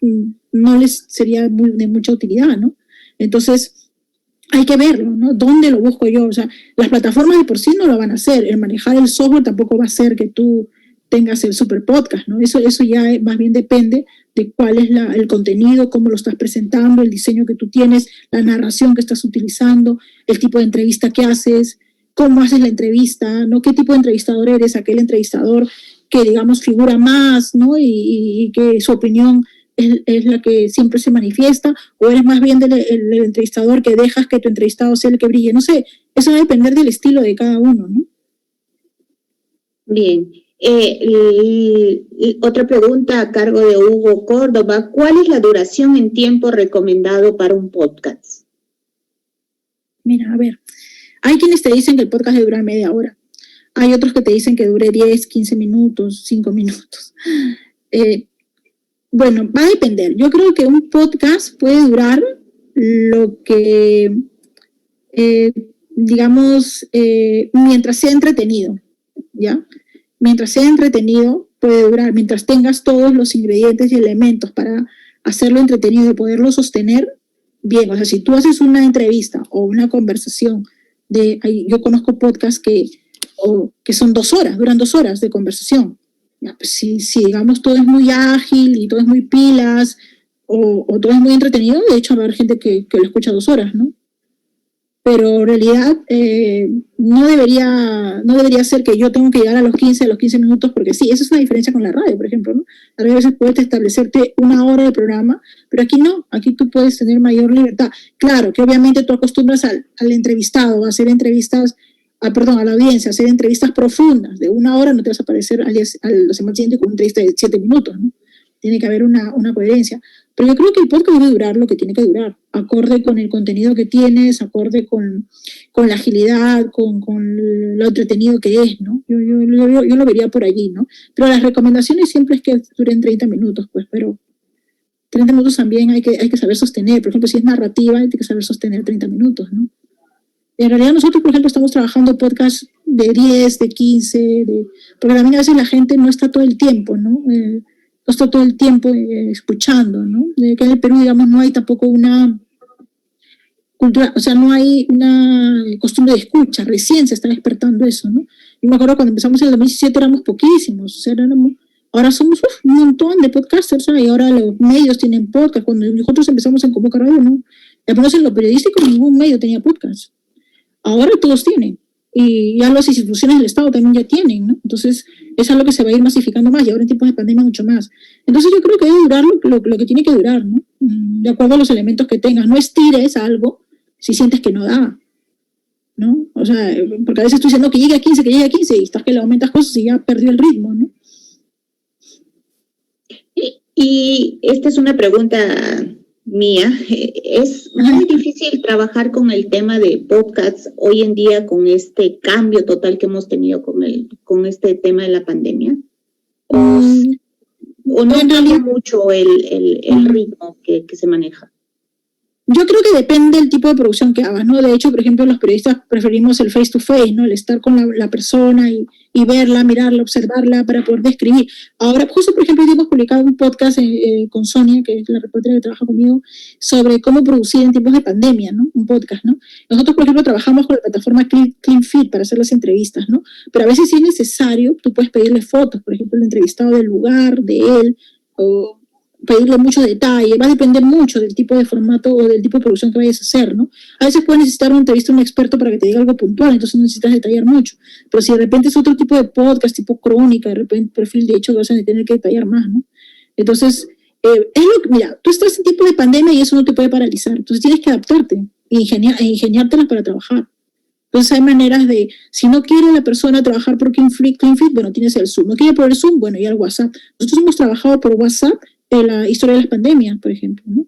no les sería de mucha utilidad, ¿no? Entonces, hay que verlo, ¿no? ¿Dónde lo busco yo? O sea, las plataformas de por sí no lo van a hacer. El manejar el software tampoco va a hacer que tú tengas el super podcast, ¿no? Eso ya más bien depende de cuál es el contenido, cómo lo estás presentando, el diseño que tú tienes, la narración que estás utilizando, el tipo de entrevista que haces, cómo haces la entrevista, ¿no? ¿Qué tipo de entrevistador eres? Aquel entrevistador que, digamos, figura más, ¿no? Y que su opinión es la que siempre se manifiesta, o eres más bien el entrevistador que dejas que tu entrevistado sea el que brille. No sé, eso va a depender del estilo de cada uno, ¿no? Bien. Otra pregunta a cargo de Hugo Córdoba. ¿Cuál es la duración en tiempo recomendado para un podcast? Mira, a ver, hay quienes te dicen que el podcast debe durar media hora. Hay otros que te dicen que dure 10, 15 minutos, 5 minutos. Bueno, va a depender. Yo creo que un podcast puede durar lo que, digamos, mientras sea entretenido, ¿ya? Mientras sea entretenido puede durar, mientras tengas todos los ingredientes y elementos para hacerlo entretenido y poderlo sostener, bien. O sea, si tú haces una entrevista o una conversación, yo conozco podcasts que son 2 horas, duran 2 horas de conversación. Ya, pues si digamos todo es muy ágil y todo es muy pilas o todo es muy entretenido, de hecho va a haber gente que lo escucha 2 horas, ¿no? Pero en realidad no debería ser que yo tengo que llegar a los 15 minutos, porque sí, esa es una diferencia con la radio, por ejemplo, ¿no? A veces puedes establecerte 1 hora de programa, pero aquí no, aquí tú puedes tener mayor libertad. Claro, que obviamente tú acostumbras al entrevistado a hacer entrevistas, a la audiencia, a hacer entrevistas profundas, de 1 hora no te vas a aparecer a la semana siguiente con una entrevista de 7 minutos, ¿no? Tiene que haber una coherencia. Pero yo creo que el podcast debe durar lo que tiene que durar, acorde con el contenido que tienes, acorde con la agilidad, con lo entretenido que es, ¿no? Yo lo vería por allí, ¿no? Pero las recomendaciones siempre es que duren 30 minutos, pues, pero 30 minutos también hay que saber sostener. Por ejemplo, si es narrativa, hay que saber sostener 30 minutos, ¿no? En realidad nosotros, por ejemplo, estamos trabajando podcasts de 10, de 15, porque también a veces la gente no está todo el tiempo, ¿no? No está todo el tiempo escuchando, ¿no? Que en el Perú, digamos, no hay tampoco una cultura, o sea, no hay una costumbre de escucha, recién se está despertando eso, ¿no? Yo me acuerdo cuando empezamos en el 2017 éramos poquísimos, o sea, ahora somos un montón de podcasters, ¿no? Y ahora los medios tienen podcast. Cuando nosotros empezamos en Convoca Radio, ¿no? Al menos en lo periodístico ningún medio tenía podcast. Ahora todos tienen. Y ya las instituciones del Estado también ya tienen, ¿no? Entonces, es algo que se va a ir masificando más, y ahora en tiempos de pandemia mucho más. Entonces, yo creo que debe durar lo que tiene que durar, ¿no? De acuerdo a los elementos que tengas. No estires algo si sientes que no da, ¿no? O sea, porque a veces estoy diciendo que llegue a 15, y estás que le aumentas cosas y ya perdió el ritmo, ¿no? Y esta es una pregunta mía. Es muy difícil trabajar con el tema de podcasts hoy en día, con este cambio total que hemos tenido con este tema de la pandemia, o no cambia mucho el ritmo que se maneja. Yo creo que depende del tipo de producción que hagas, ¿no? De hecho, por ejemplo, los periodistas preferimos el face to face, ¿no? El estar con la persona y verla, mirarla, observarla para poder describir. Ahora, justo, por ejemplo, hoy hemos publicado un podcast con Sonia, que es la reportera que trabaja conmigo, sobre cómo producir en tiempos de pandemia, ¿no? Un podcast, ¿no? Nosotros, por ejemplo, trabajamos con la plataforma CleanFit para hacer las entrevistas, ¿no? Pero a veces, si es necesario, tú puedes pedirle fotos, por ejemplo, el entrevistado del lugar, de él, o pedirle mucho detalle. Va a depender mucho del tipo de formato o del tipo de producción que vayas a hacer, ¿no? A veces puedes necesitar una entrevista a un experto para que te diga algo puntual, entonces no necesitas detallar mucho. Pero si de repente es otro tipo de podcast, tipo crónica, de repente perfil de hecho, vas a tener que detallar más, ¿no? Entonces, mira, tú estás en tiempo de pandemia y eso no te puede paralizar. Entonces tienes que adaptarte e ingeniártelas para trabajar. Entonces hay maneras de, si no quiere la persona trabajar por CleanFit, bueno, tienes el Zoom. No quiere por el Zoom, bueno, y el WhatsApp. Nosotros hemos trabajado por WhatsApp en la historia de las pandemias, por ejemplo, ¿no?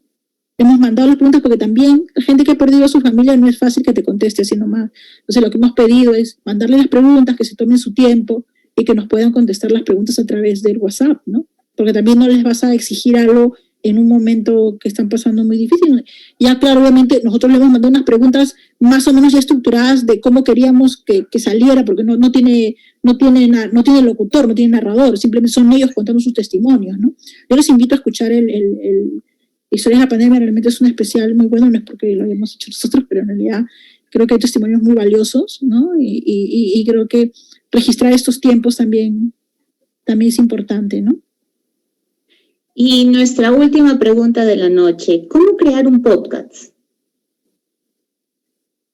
Hemos mandado las preguntas porque también la gente que ha perdido a su familia no es fácil que te conteste así nomás. Entonces lo que hemos pedido es mandarle las preguntas, que se tomen su tiempo y que nos puedan contestar las preguntas a través del WhatsApp, ¿no? Porque también no les vas a exigir algo en un momento que están pasando muy difícil. Ya, claro, obviamente nosotros le hemos mandado unas preguntas más o menos ya estructuradas de cómo queríamos que saliera, porque no tiene locutor, no tiene narrador, simplemente son ellos contando sus testimonios, ¿no? Yo les invito a escuchar el Historias de la Pandemia. Realmente es un especial muy bueno, no es porque lo hayamos hecho nosotros, pero en realidad creo que hay testimonios muy valiosos, ¿no? Y creo que registrar estos tiempos también es importante, ¿no? Y nuestra última pregunta de la noche: ¿cómo crear un podcast?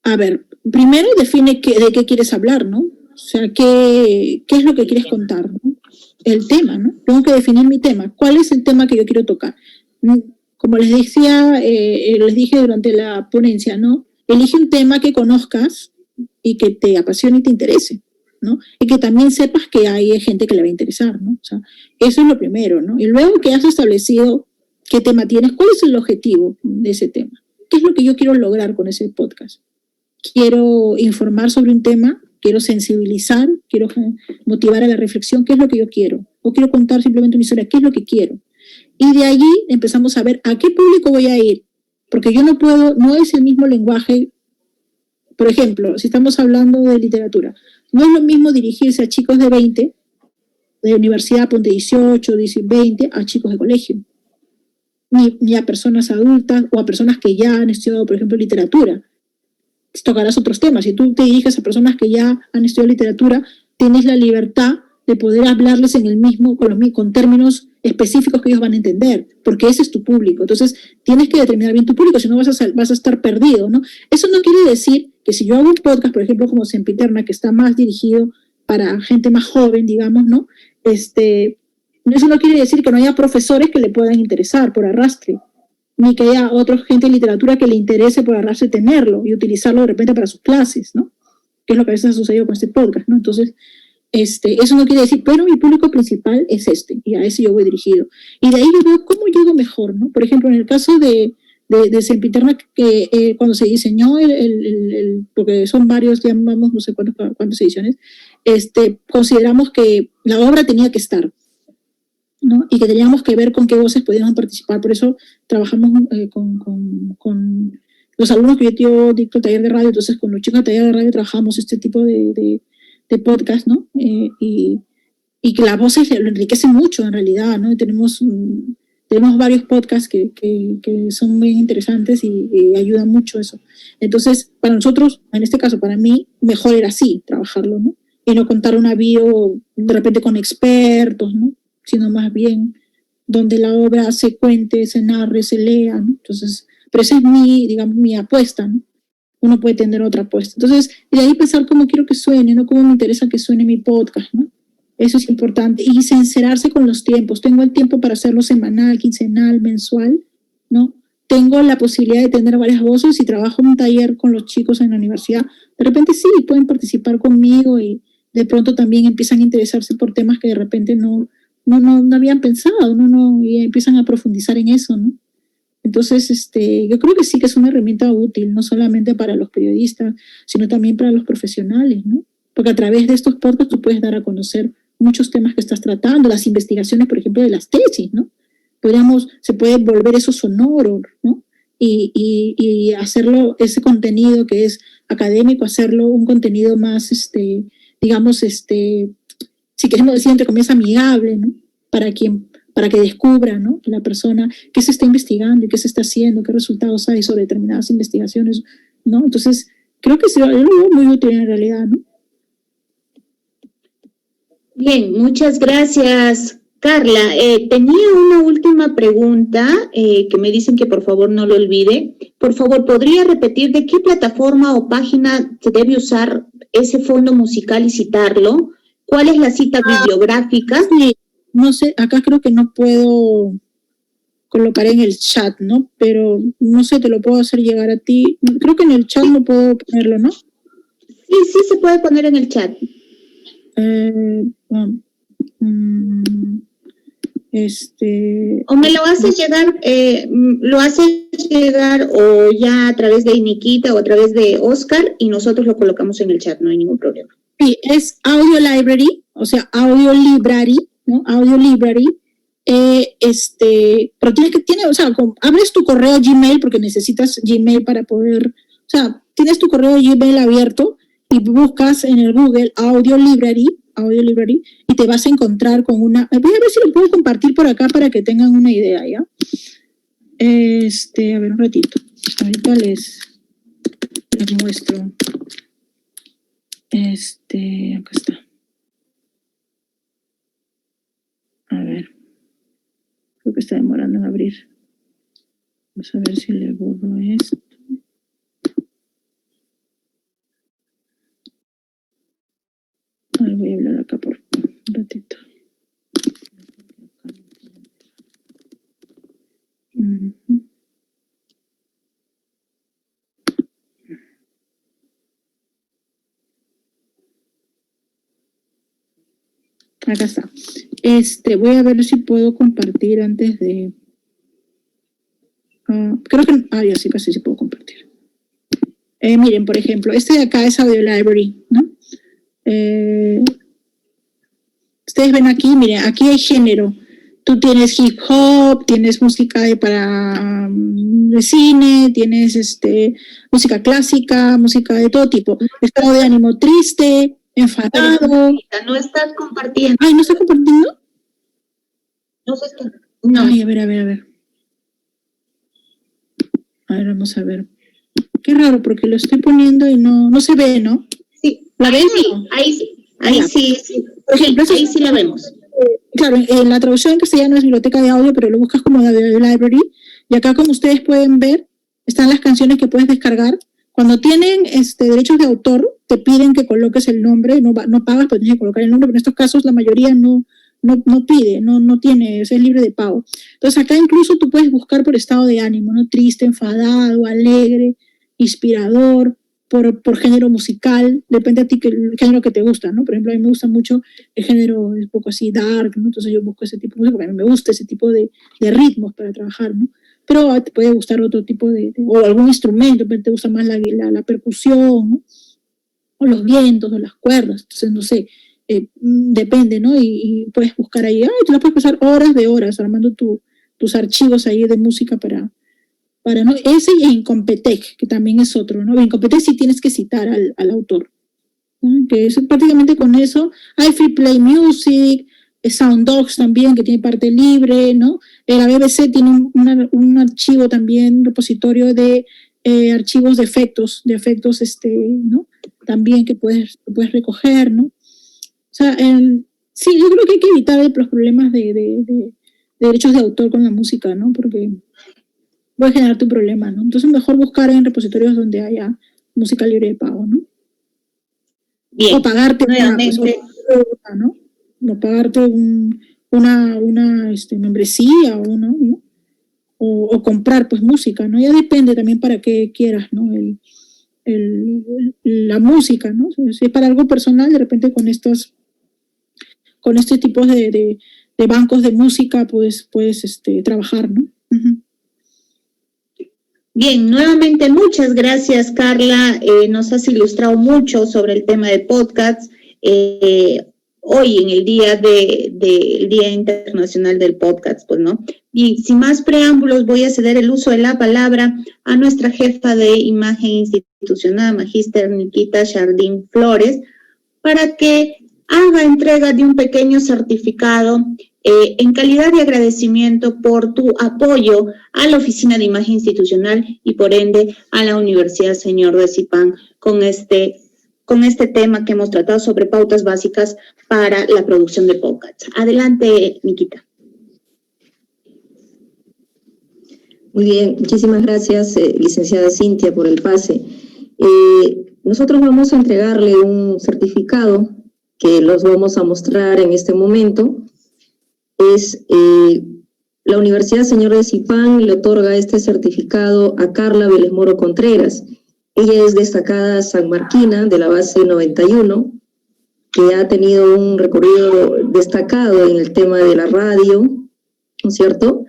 A ver, primero define de qué quieres hablar, ¿no? O sea, ¿qué es lo que quieres contar, ¿no? El tema, ¿no? Tengo que definir mi tema. ¿Cuál es el tema que yo quiero tocar? Como les dije durante la ponencia, ¿no? Elige un tema que conozcas y que te apasione y te interese, ¿no? Y que también sepas que hay gente que le va a interesar, ¿no? O sea, eso es lo primero, ¿no? Y luego que has establecido qué tema tienes, ¿cuál es el objetivo de ese tema? ¿Qué es lo que yo quiero lograr con ese podcast? quiero informar sobre un tema, quiero sensibilizar, quiero motivar a la reflexión, qué es lo que yo quiero, o quiero contar simplemente una historia, qué es lo que quiero. Y de allí empezamos a ver a qué público voy a ir, porque yo no puedo, no es el mismo lenguaje. Por ejemplo, si estamos hablando de literatura, no es lo mismo dirigirse a chicos de 20, de universidad, ponte 18, 20, a chicos de colegio, ni a personas adultas o a personas que ya han estudiado, por ejemplo, literatura. Tocarás otros temas. Si tú te diriges a personas que ya han estudiado literatura, tienes la libertad de poder hablarles en el mismo, con términos específicos que ellos van a entender, porque ese es tu público. Entonces, tienes que determinar bien tu público, si no vas a estar perdido, ¿no? Eso no quiere decir que si yo hago un podcast, por ejemplo, como Sempiterna, que está más dirigido para gente más joven, digamos, ¿no? Eso no quiere decir que no haya profesores que le puedan interesar por arrastre, ni que haya otra gente de literatura que le interese por arrastre tenerlo y utilizarlo de repente para sus clases, ¿no? Que es lo que a veces ha sucedido con este podcast, ¿no? Entonces, eso no quiere decir, pero mi público principal es y a ese yo voy dirigido. Y de ahí yo veo cómo llego mejor, ¿no? Por ejemplo, en el caso de Sempiterna, que cuando se diseñó porque son varios, llamamos no sé cuántas ediciones, consideramos que la obra tenía que estar, ¿no? Y que teníamos que ver con qué voces podíamos participar. Por eso trabajamos con los alumnos que yo dicto taller de radio, entonces con los chicos de taller de radio trabajamos este tipo de podcast, ¿no? Y que las voces lo enriquecen mucho en realidad, ¿no? Y tenemos varios podcasts que son muy interesantes y ayudan mucho eso. Entonces, para nosotros, en este caso, para mí, mejor era así, trabajarlo, ¿no? Y no contar una bio de repente con expertos, ¿no? Sino más bien donde la obra se cuente, se narre, se lea, ¿no? Entonces, pero esa es mi apuesta, ¿no? Uno puede tener otra apuesta. Entonces, de ahí pensar cómo quiero que suene, ¿no? Cómo me interesa que suene mi podcast, ¿no? Eso es importante. Y sincerarse con los tiempos. Tengo el tiempo para hacerlo semanal, quincenal, mensual, ¿no? Tengo la posibilidad de tener varias voces y trabajo en un taller con los chicos en la universidad. De repente sí, pueden participar conmigo y de pronto también empiezan a interesarse por temas que de repente no habían pensado, y empiezan a profundizar en eso, ¿no? Entonces, yo creo que sí que es una herramienta útil, no solamente para los periodistas, sino también para los profesionales, ¿no? Porque a través de estos podcasts tú puedes dar a conocer muchos temas que estás tratando, las investigaciones, por ejemplo, de las tesis, ¿no? Se puede volver eso sonoro, ¿no? Y hacerlo, ese contenido que es académico, hacerlo un contenido más, digamos, si queremos decir entre comillas, amigable, ¿no? Para que descubra, ¿no? La persona qué se está investigando y qué se está haciendo, qué resultados hay sobre determinadas investigaciones, ¿no? Entonces, creo que es algo muy útil en realidad, ¿no? Bien, muchas gracias, Carla. Tenía una última pregunta que me dicen que por favor no lo olvide. Por favor, ¿podría repetir de qué plataforma o página se debe usar ese fondo musical y citarlo? ¿Cuál es la cita bibliográfica? Sí, no sé, acá creo que no puedo colocar en el chat, ¿no? Pero no sé, te lo puedo hacer llegar a ti. Creo que en el chat no puedo ponerlo, ¿no? Sí, se puede poner en el chat. O me lo haces llegar o ya a través de Iniquita o a través de Oscar y nosotros lo colocamos en el chat, no hay ningún problema. Sí, es Audio Library, o sea, Audio Library, ¿no? Audio Library, pero abres tu correo Gmail porque necesitas Gmail para poder, o sea, tienes tu correo Gmail abierto y buscas en el Google Audio Library, y te vas a encontrar con una, voy a ver si lo puedo compartir por acá para que tengan una idea, ¿ya? A ver un ratito, ahorita les muestro. Acá está. A ver, creo que está demorando en abrir. Vamos a ver si le borro esto. A ver, voy a hablar acá por un ratito. Acá está. Voy a ver si puedo compartir antes de... creo que... ya sí, casi sí puedo compartir. Miren, por ejemplo, este de acá es Audio Library, ¿no? Ustedes ven aquí, miren, aquí hay género. Tú tienes hip hop, tienes música de cine, tienes música clásica, música de todo tipo. Estado de ánimo triste, enfadado. No estás compartiendo. Ay, ¿no estás compartiendo? No se está. No. Ay, a ver. A ver, vamos a ver. Qué raro, porque lo estoy poniendo y no se ve, ¿no? Sí. ¿La ven? Ahí sí. Por ejemplo, ahí sí la vemos. Claro, en la traducción en castellano es biblioteca de audio, pero lo buscas como Audio Library. Y acá, como ustedes pueden ver, están las canciones que puedes descargar. Cuando tienen derechos de autor, te piden que coloques el nombre, no pagas, pero tienes que colocar el nombre, pero en estos casos la mayoría no pide, no tiene, es libre de pago. Entonces acá incluso tú puedes buscar por estado de ánimo, ¿no? Triste, enfadado, alegre, inspirador, por género musical, depende a ti el género que te gusta, ¿no? Por ejemplo, a mí me gusta mucho el género un poco así dark, ¿no? Entonces yo busco ese tipo de música, porque a mí me gusta ese tipo de ritmos para trabajar, ¿no? Pero te puede gustar otro tipo o algún instrumento, te gusta más la percusión, ¿no? O los vientos, o las cuerdas, entonces no sé, depende, ¿no? Y puedes buscar ahí, tú la puedes pasar horas de horas armando tus archivos ahí de música para ¿no? Ese y Incompetech, que también es otro, ¿no? Incompetech sí tienes que citar al autor, ¿no? Que es prácticamente con eso. Hay Free Play Music, SoundDogs también, que tiene parte libre, ¿no? La BBC tiene un archivo también, repositorio de archivos de efectos, ¿no? También que puedes recoger, ¿no? O sea, sí, yo creo que hay que evitar los problemas de derechos de autor con la música, ¿no? Porque puede generarte un problema, ¿no? Entonces mejor buscar en repositorios donde haya música libre de pago, ¿no? Bien. O pagarte ¿no? O pagarte una membresía ¿no? O comprar pues música, ¿no? Ya depende también para qué quieras, ¿no? La música, ¿no? Si es para algo personal, de repente con este tipo de bancos de música puedes trabajar, ¿no? Uh-huh. Bien, nuevamente muchas gracias, Carla. Nos has ilustrado mucho sobre el tema de podcasts. Hoy en el día del Día Internacional del Podcast, pues, ¿no? Y sin más preámbulos, voy a ceder el uso de la palabra a nuestra jefa de imagen institucional, Magíster Nikita Jardín Flores, para que haga entrega de un pequeño certificado en calidad de agradecimiento por tu apoyo a la Oficina de Imagen Institucional y por ende a la Universidad Señor de Zipán con este tema que hemos tratado sobre pautas básicas para la producción de podcasts. Adelante, Nikita. Muy bien, muchísimas gracias, licenciada Cintia, por el pase. Nosotros vamos a entregarle un certificado que los vamos a mostrar en este momento. Es la Universidad Señor de Zipán le otorga este certificado a Carla Vélez Moro Contreras. Ella es destacada sanmarquina de la base 91, que ha tenido un recorrido destacado en el tema de la radio, ¿no es cierto?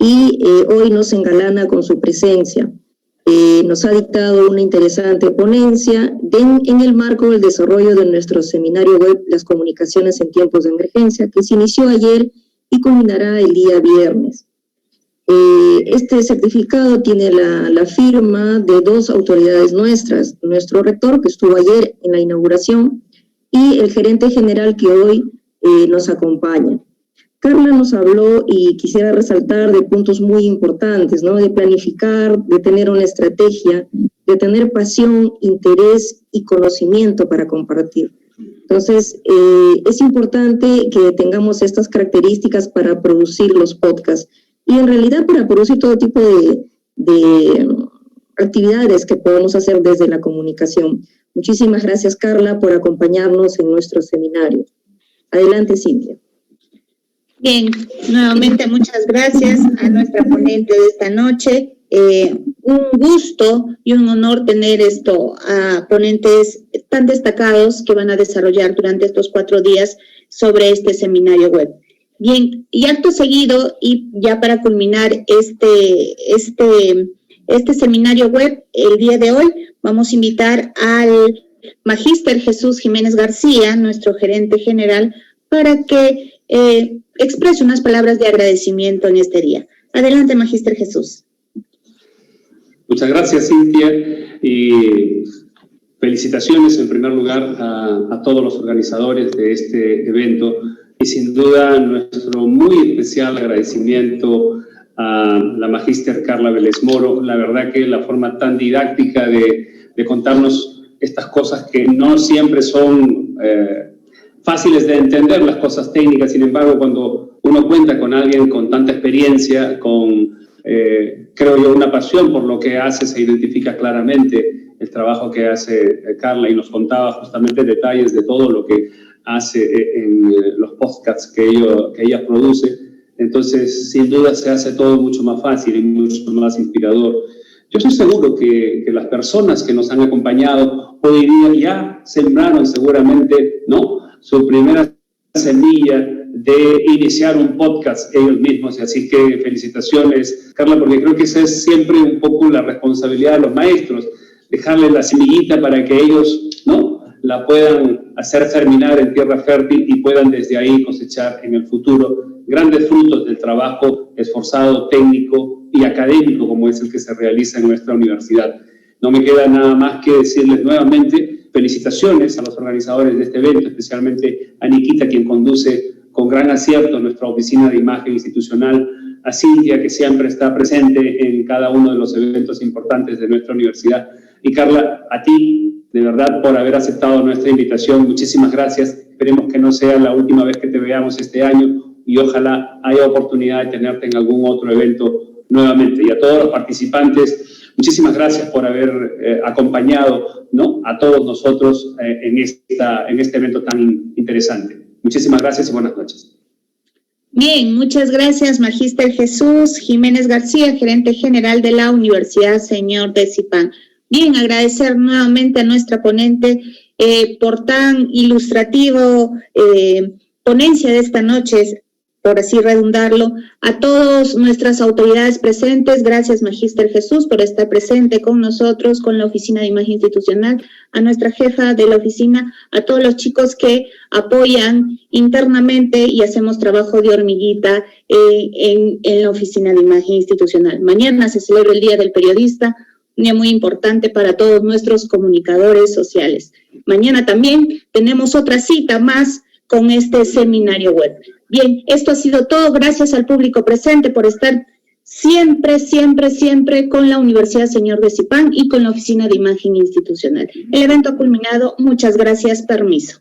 Y hoy nos engalana con su presencia. Nos ha dictado una interesante ponencia en el marco del desarrollo de nuestro seminario web Las comunicaciones en tiempos de emergencia, que se inició ayer y culminará el día viernes. Este certificado tiene la firma de dos autoridades nuestras, nuestro rector, que estuvo ayer en la inauguración, y el gerente general que hoy nos acompaña. Carla nos habló y quisiera resaltar de puntos muy importantes, ¿no? De planificar, de tener una estrategia, de tener pasión, interés y conocimiento para compartir. Entonces, es importante que tengamos estas características para producir los podcasts y en realidad para producir todo tipo de actividades que podemos hacer desde la comunicación. Muchísimas gracias, Carla, por acompañarnos en nuestro seminario. Adelante, Cintia. Bien, nuevamente muchas gracias a nuestra ponente de esta noche. Un gusto y un honor tener a ponentes tan destacados que van a desarrollar durante estos 4 días sobre este seminario web. Bien, y acto seguido, y ya para culminar este este seminario web, el día de hoy vamos a invitar al Magíster Jesús Jiménez García, nuestro gerente general, para que exprese unas palabras de agradecimiento en este día. Adelante, Magíster Jesús. Muchas gracias, Cintia, y felicitaciones en primer lugar a todos los organizadores de este evento, y sin duda nuestro muy especial agradecimiento a la Magíster Carla Vélez Moro. La verdad que la forma tan didáctica de contarnos estas cosas que no siempre son fáciles de entender, las cosas técnicas. Sin embargo, cuando uno cuenta con alguien con tanta experiencia, con, creo yo, una pasión por lo que hace, se identifica claramente el trabajo que hace Carla, y nos contaba justamente detalles de todo lo que hace en los podcasts que ella produce. Entonces, sin duda, se hace todo mucho más fácil y mucho más inspirador. Yo estoy seguro que las personas que nos han acompañado hoy día ya sembraron seguramente, ¿no?, su primera semilla de iniciar un podcast ellos mismos. Así que felicitaciones, Carla, porque creo que esa es siempre un poco la responsabilidad de los maestros, dejarles la semillita para que ellos, ¿no?, la puedan hacer germinar en tierra fértil y puedan desde ahí cosechar en el futuro grandes frutos del trabajo esforzado, técnico y académico como es el que se realiza en nuestra universidad. No me queda nada más que decirles nuevamente felicitaciones a los organizadores de este evento, especialmente a Nikita, quien conduce con gran acierto nuestra oficina de imagen institucional, a Cintia, que siempre está presente en cada uno de los eventos importantes de nuestra universidad, y Carla, a ti, de verdad, por haber aceptado nuestra invitación. Muchísimas gracias. Esperemos que no sea la última vez que te veamos este año, y ojalá haya oportunidad de tenerte en algún otro evento nuevamente. Y a todos los participantes, muchísimas gracias por haber acompañado, ¿no?, a todos nosotros en este evento tan interesante. Muchísimas gracias y buenas noches. Bien, muchas gracias, Magíster Jesús Jiménez García, gerente general de la Universidad Señor de Zipán. Bien, agradecer nuevamente a nuestra ponente por tan ilustrativo ponencia de esta noche, por así redundarlo, a todas nuestras autoridades presentes. Gracias, Magíster Jesús, por estar presente con nosotros, con la Oficina de Imagen Institucional, a nuestra jefa de la oficina, a todos los chicos que apoyan internamente y hacemos trabajo de hormiguita en la Oficina de Imagen Institucional. Mañana se celebra el Día del Periodista, un día muy importante para todos nuestros comunicadores sociales. Mañana también tenemos otra cita más con este seminario web. Bien, esto ha sido todo. Gracias al público presente por estar siempre, siempre, siempre con la Universidad Señor de Zipán y con la Oficina de Imagen Institucional. El evento ha culminado. Muchas gracias. Permiso.